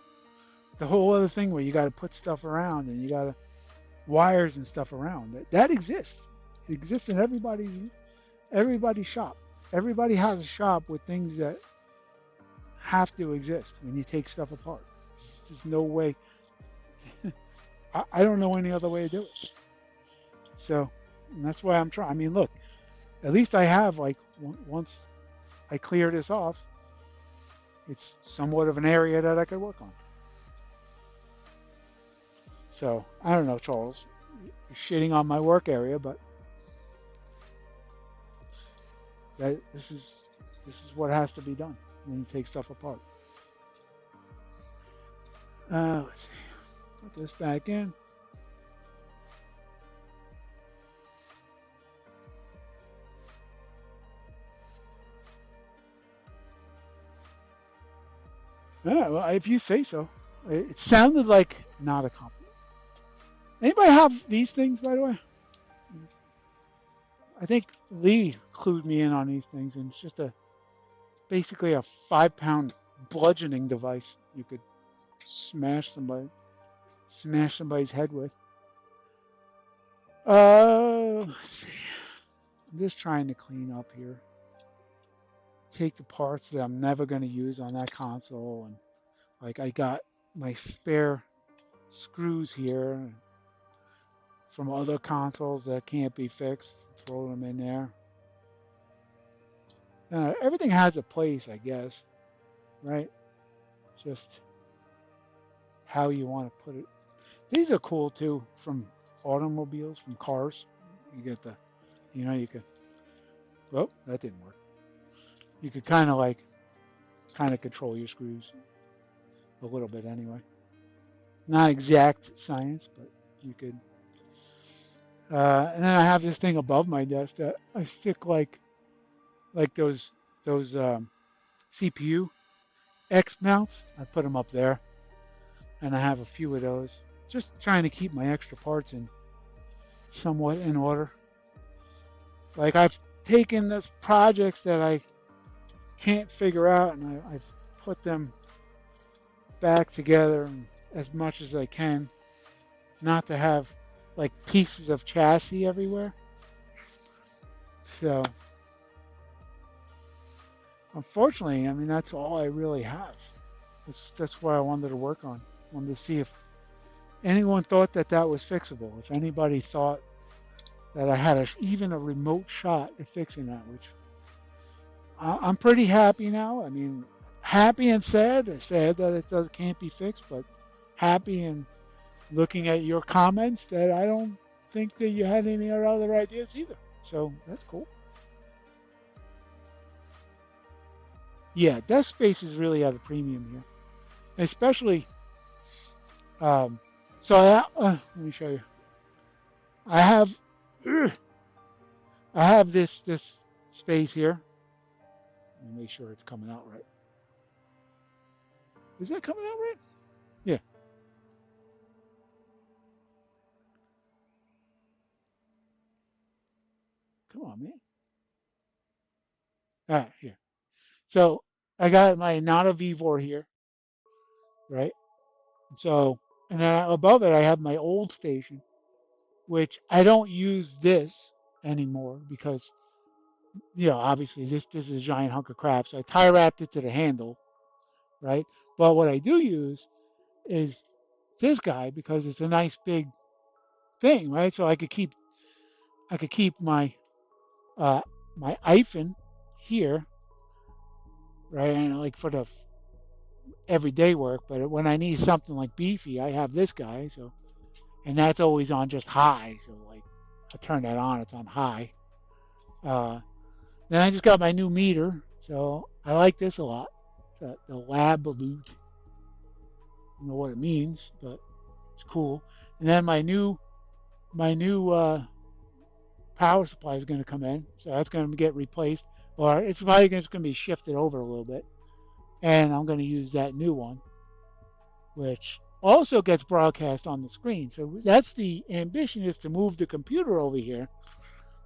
The whole other thing where you got to put stuff around and you got to wires and stuff around that exists. It exists in everybody's shop. Everybody has a shop with things that have to exist when you take stuff apart. There's just no way. I don't know any other way to do it. So and that's why I'm trying. I mean, look, at least I have like once I clear this off, it's somewhat of an area that I could work on. So I don't know, Charles. You're shitting on my work area, but that this is what has to be done when you take stuff apart. Let's see. Put this back in. Yeah, well, if you say so. It sounded like not a compliment. Anybody have these things, by the way? I think Lee clued me in on these things, and it's just basically a 5 pound bludgeoning device you could smash somebody's head with. Let's see. I'm just trying to clean up here. Take the parts that I'm never going to use on that console, and like I got my spare screws here from other consoles that can't be fixed. Throw them in there. Everything has a place, I guess, right? Just how you want to put it. These are cool too, from automobiles, from cars. You get you could. Oh, that didn't work. You could kind of control your screws a little bit anyway. Not exact science, but you could. And then I have this thing above my desk that I stick like those CPU X mounts. I put them up there, and I have a few of those. Just trying to keep my extra parts in somewhat in order. Like I've taken this projects that I can't figure out, and I've put them back together as much as I can, not to have like pieces of chassis everywhere. So unfortunately, I mean that's all I really have. That's what I wanted to work on. Wanted to see if anyone thought that that was fixable. If anybody thought that I had even a remote shot at fixing that, which I'm pretty happy now. I mean, happy and sad. Sad that can't be fixed, but happy and looking at your comments that I don't think that you had any other ideas either. So that's cool. Yeah, desk space is really at a premium here, especially. So let me show you. I have I have this space here. Let me make sure it's coming out right. Is that coming out right? Yeah. Come on, man. All right, here. So I got my Nana Vivor here, right? So, and then above it, I have my old station, which I don't use this anymore because, obviously this is a giant hunk of crap. So I tie wrapped it to the handle, right? But what I do use is this guy because it's a nice big thing, right? So I could keep my my iPhone here, right? And like for the everyday work, but when I need something like beefy, I have this guy. So, and that's always on just high. So like, I turn that on, it's on high. Uh, then I just got my new meter, so I like this a lot. The Lab Balut. I don't know what it means, but it's cool. And then my new power supply is going to come in, so that's going to get replaced, or it's probably just going to be shifted over a little bit, and I'm going to use that new one, which also gets broadcast on the screen. So that's the ambition, is to move the computer over here.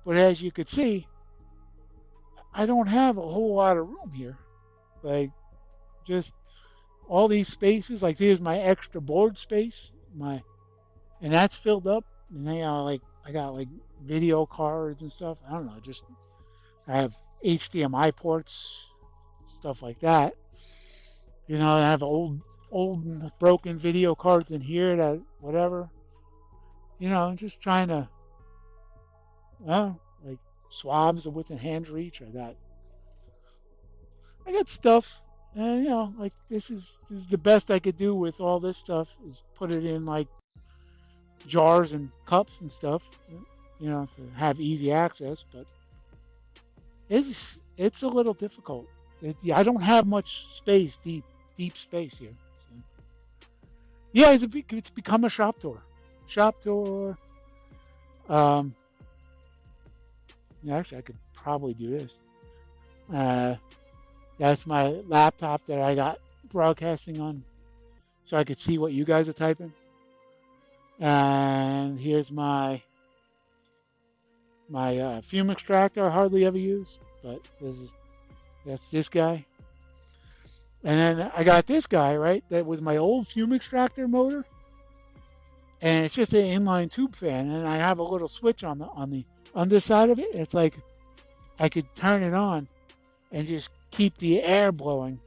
But as you could see, I don't have a whole lot of room here. Like, just all these spaces. Like, here's my extra board space, and that's filled up. And they are like, I got like video cards and stuff. I don't know, just I have HDMI ports, stuff like that. I have old broken video cards in here that whatever. Just trying to, like swabs are within hand's reach. I got stuff, and like this is the best I could do with all this stuff, is put it in like jars and cups and stuff, to have easy access. But it's a little difficult. I don't have much space, deep space here. So, yeah, it's become a shop tour. Shop tour. Um, yeah, actually, I could probably do this. Uh, that's my laptop that I got broadcasting on, so I could see what you guys are typing. And here's my fume extractor. I hardly ever use, but that's this guy. And then I got this guy, right? That was my old fume extractor motor, and it's just an inline tube fan. And I have a little switch on the underside of it. It's like I could turn it on and just keep the air blowing.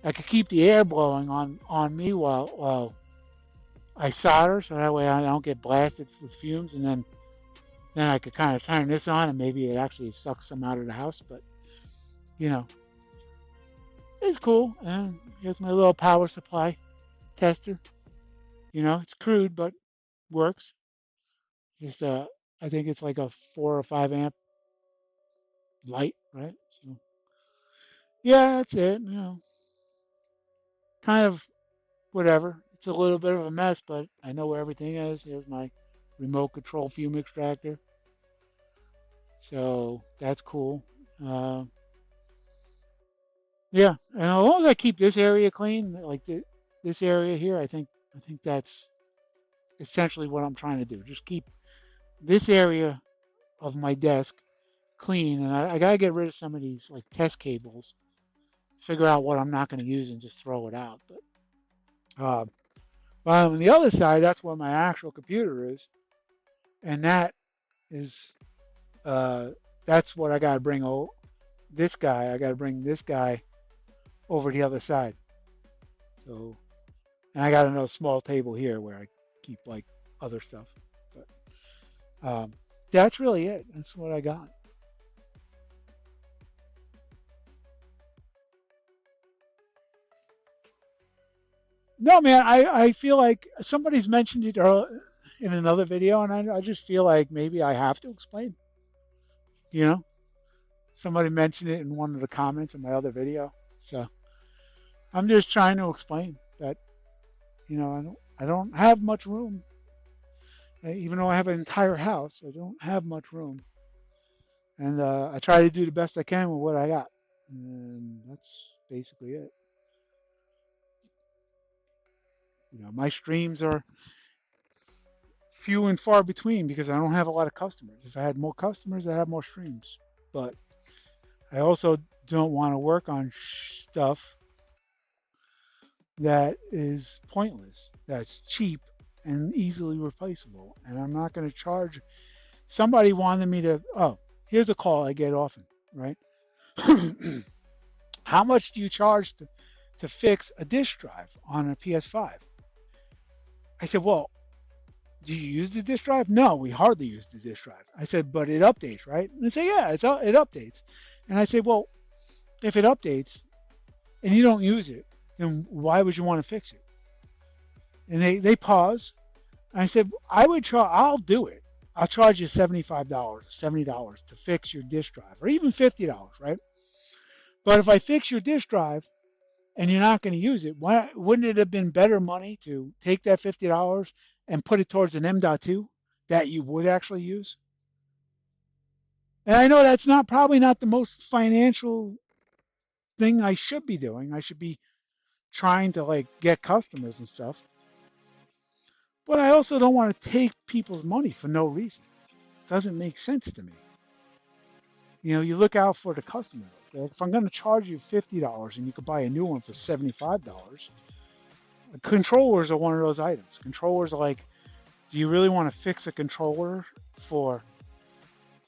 I could keep the air blowing on me while I solder, so that way I don't get blasted with fumes. And then I could kind of turn this on, and maybe it actually sucks some out of the house. But you know, it's cool. And here's my little power supply tester. It's crude, but works. Just I think it's like a 4 or 5 amp light, right? So yeah, that's it. Kind of whatever. It's a little bit of a mess, but I know where everything is. Here's my remote control fume extractor. So that's cool. Uh, yeah, and as long as I keep this area clean, like this area here, I think that's essentially what I'm trying to do. Just keep this area of my desk clean, and I gotta get rid of some of these like test cables. Figure out what I'm not going to use and just throw it out. But on the other side, that's where my actual computer is, and is uh, that's what I got to bring. This guy, I got to bring this guy over the other side. So, and I got another small table here where I keep like other stuff. But that's really it. That's what I got. No, man, I feel like somebody's mentioned it in another video, and I just feel like maybe I have to explain. You know, Somebody mentioned it in one of the comments in my other video, so I'm just trying to explain that. I don't have much room. Even though I have an entire house, I don't have much room, and I try to do the best I can with what I got, and that's basically it. My streams are few and far between because I don't have a lot of customers. If I had more customers, I'd have more streams. But I also don't want to work on stuff that is pointless, that's cheap and easily replaceable. And I'm not going to charge. Somebody wanted me to, here's a call I get often, right? How much do you charge to fix a disk drive on a PS5? I said, well, do you use the disk drive? No, we hardly use the disk drive. I said, but it updates, right? And they say, yeah, it updates. And I say, well, if it updates and you don't use it, then why would you want to fix it? And they pause. And I said, I would try. I'll do it. I'll charge you $75 or $70 to fix your disk drive, or even $50, right? But if I fix your disk drive and you're not going to use it, why wouldn't it have been better money to take that $50 and put it towards an M.2 that you would actually use? And I know that's not probably not the most financial thing I should be doing. I should be trying to like get customers and stuff. But I also don't want to take people's money for no reason. It doesn't make sense to me. You know, you look out for the customer. If I'm going to charge you $50 and you could buy a new one for $75, controllers are one of those items. Controllers are like, do you really want to fix a controller for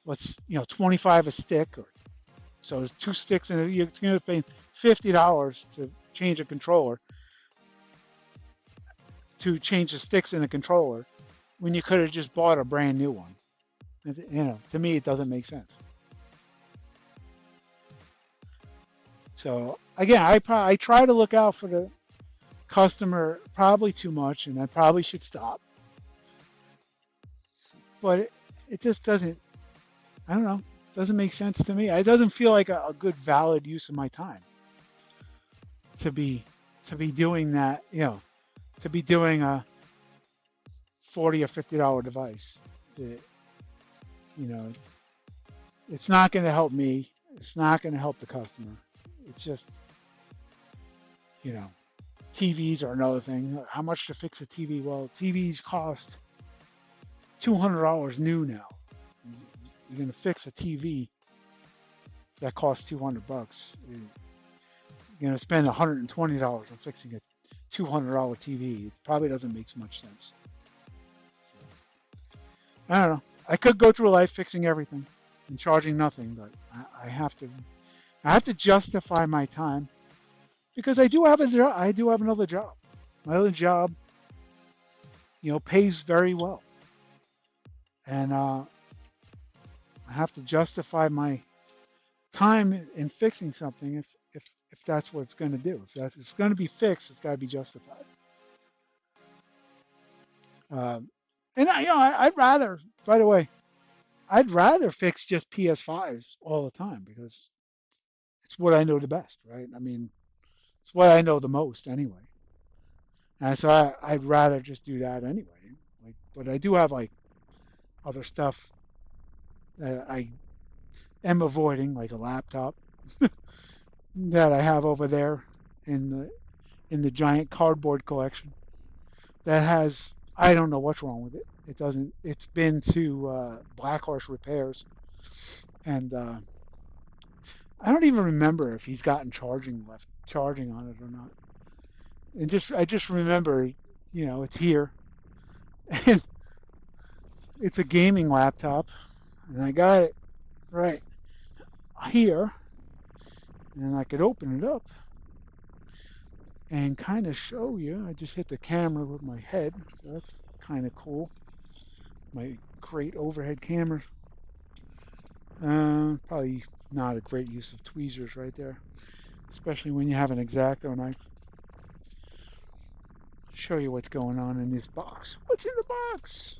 what's 25 a stick, or so there's two sticks and you're going to pay $50 to change a controller, to change the sticks in a controller, when you could have just bought a brand new one. To me, it doesn't make sense. So again, I try to look out for the customer probably too much, and I probably should stop. But it just doesn't. I don't know. Doesn't make sense to me. It doesn't feel like a good, valid use of my time to be doing that. To be doing a $40 or $50 device. That, you know, it's not going to help me. It's not going to help the customer. It's just, TVs are another thing. How much to fix a TV? Well, TVs cost $200 new now. You're going to fix a TV that costs $200. You're going to spend $120 on fixing a $200 TV. It probably doesn't make so much sense. I don't know. I could go through life fixing everything and charging nothing, but I have to justify my time, because I do have a job. I do have another job. My other job, pays very well, and I have to justify my time in fixing something if that's what it's going to do. If it's going to be fixed, it's got to be justified. And I'd rather, by the way, I'd rather fix just PS5s all the time, because it's what I know the best, right? I mean, it's what I know the most anyway. And so I'd rather just do that anyway. But I do have like other stuff that I am avoiding, like a laptop that I have over there in the giant cardboard collection that has, I don't know what's wrong with it. It doesn't. It's been to Black Horse Repairs, and I don't even remember if he's gotten charging on it or not. And I just remember, it's here, and it's a gaming laptop, and I got it right here, and I could open it up and kind of show you. I just hit the camera with my head, so that's kind of cool. My great overhead camera. Probably not a great use of tweezers right there, especially when you have an X-Acto knife. Show you what's going on in this box. What's in the box?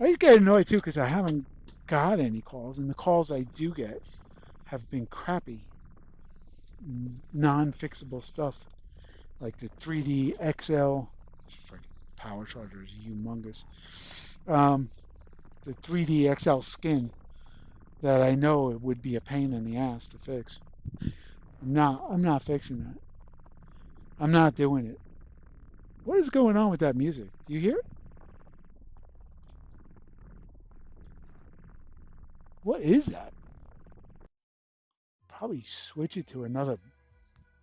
I get annoyed too because I haven't got any calls, and the calls I do get have been crappy, non-fixable stuff, like the 3D XL. Power charger is humongous. The 3D XL skin that I know it would be a pain in the ass to fix. I'm not fixing that. I'm not doing it. What is going on with that music? Do you hear it? What is that? Probably switch it to another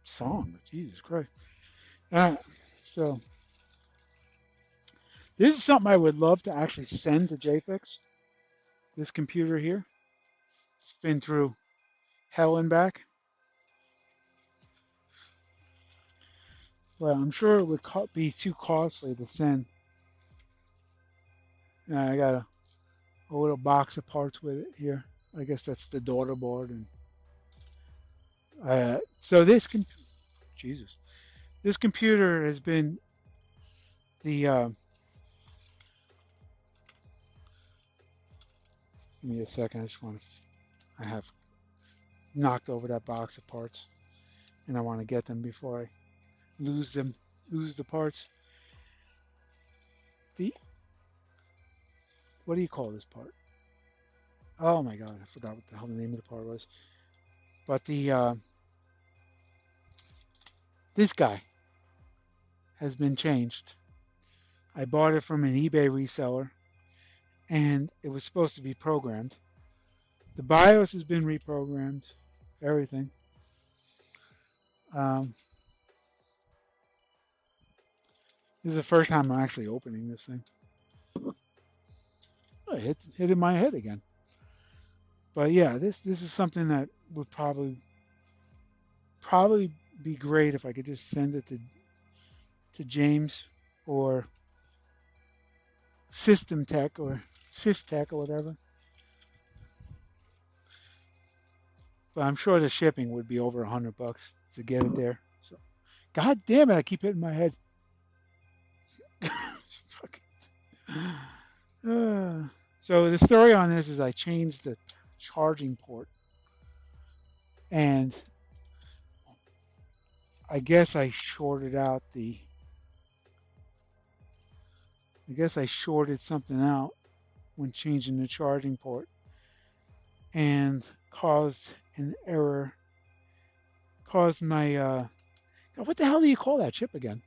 song. Jesus Christ. Uh, so this is something I would love to actually send to JFix. This computer here. It's been through hell and back. Well, I'm sure it would be too costly to send. I got a little box of parts with it here. I guess that's the daughter board and So Jesus, this computer has been the. Give me a second. I just want to. I have knocked over that box of parts, and I want to get them before I lose them. Lose the parts. The What do you call this part? Oh my God, I forgot what the hell the name of the part was. But this guy has been changed. I bought it from an eBay reseller, and it was supposed to be programmed. The BIOS has been reprogrammed, everything. Um, this is the first time I'm actually opening this thing. Oh, it hit in my head again. But yeah, this is something that would probably be great if I could just send it to James or System Tech or Systech or whatever. But I'm sure the shipping would be over $100 to get it there. So, God damn it, I keep hitting my head. Fuck it. So the story on this is I changed the charging port, and I guess I shorted out the. I guess I shorted something out when changing the charging port, and caused an error. Caused my God, what the hell do you call that chip again?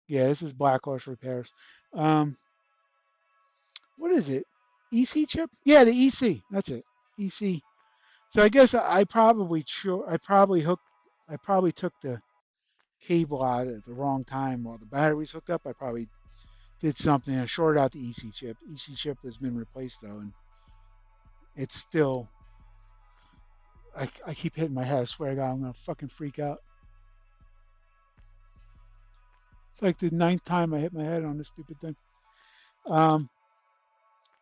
Yeah, this is Black Horse Repairs. Um, what is it? EC chip? Yeah, the EC. That's it. EC. So I guess I probably took the cable out at the wrong time while the battery's hooked up. I probably did something. I shorted out the EC chip. EC chip has been replaced though, and it's still. I keep hitting my head. I swear to God, I'm gonna fucking freak out. It's like the ninth time I hit my head on this stupid thing. Um,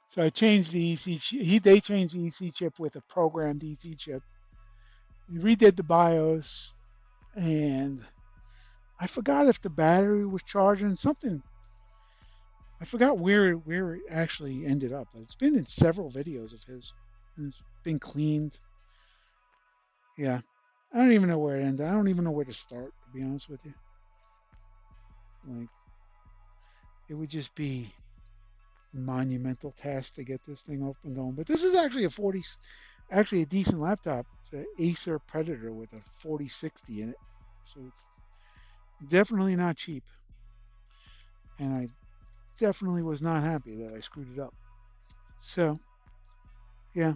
so I changed the EC chip. They changed the EC chip with a programmed EC chip. We redid the BIOS, and I forgot if the battery was charging something. I forgot where it actually ended up. It's been in several videos of his. It's been cleaned. Yeah, I don't even know where it ended. I don't even know where to start, to be honest with you. Like, it would just be a monumental task to get this thing up and going. But this is actually actually a decent laptop. It's an Acer Predator with a 4060 in it, so it's definitely not cheap. And I definitely was not happy that I screwed it up. So yeah,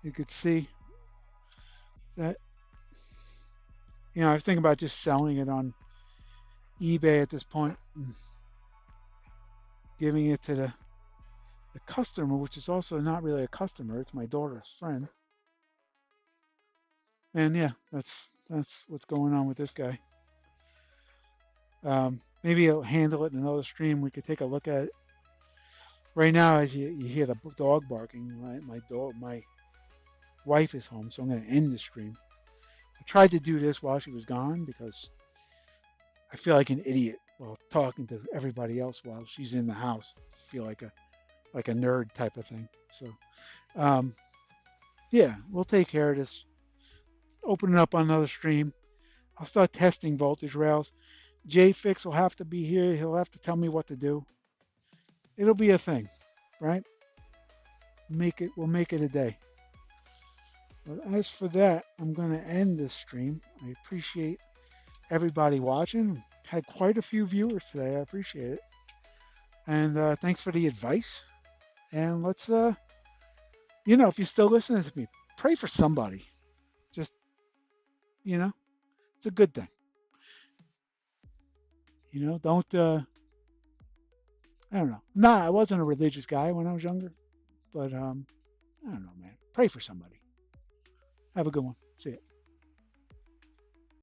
you could see that. I was thinking about just selling it on eBay at this point and giving it to the customer, which is also not really a customer. It's my daughter's friend. And yeah, that's what's going on with this guy. Maybe I'll handle it in another stream. We could take a look at it. Right now, as you hear the dog barking, my wife is home, so I'm going to end the stream. I tried to do this while she was gone because I feel like an idiot while talking to everybody else while she's in the house. I feel like a nerd type of thing. So, um, yeah, we'll take care of this. Open it up on another stream. I'll start testing voltage rails. JFix will have to be here. He'll have to tell me what to do. It'll be a thing, right? We'll make it a day. But as for that, I'm going to end this stream. I appreciate everybody watching. Had quite a few viewers today. I appreciate it. And thanks for the advice. And let's, if you're still listening to me, pray for somebody. Just, it's a good thing. Don't, I don't know. Nah, I wasn't a religious guy when I was younger. But, I don't know, man. Pray for somebody. Have a good one. See ya.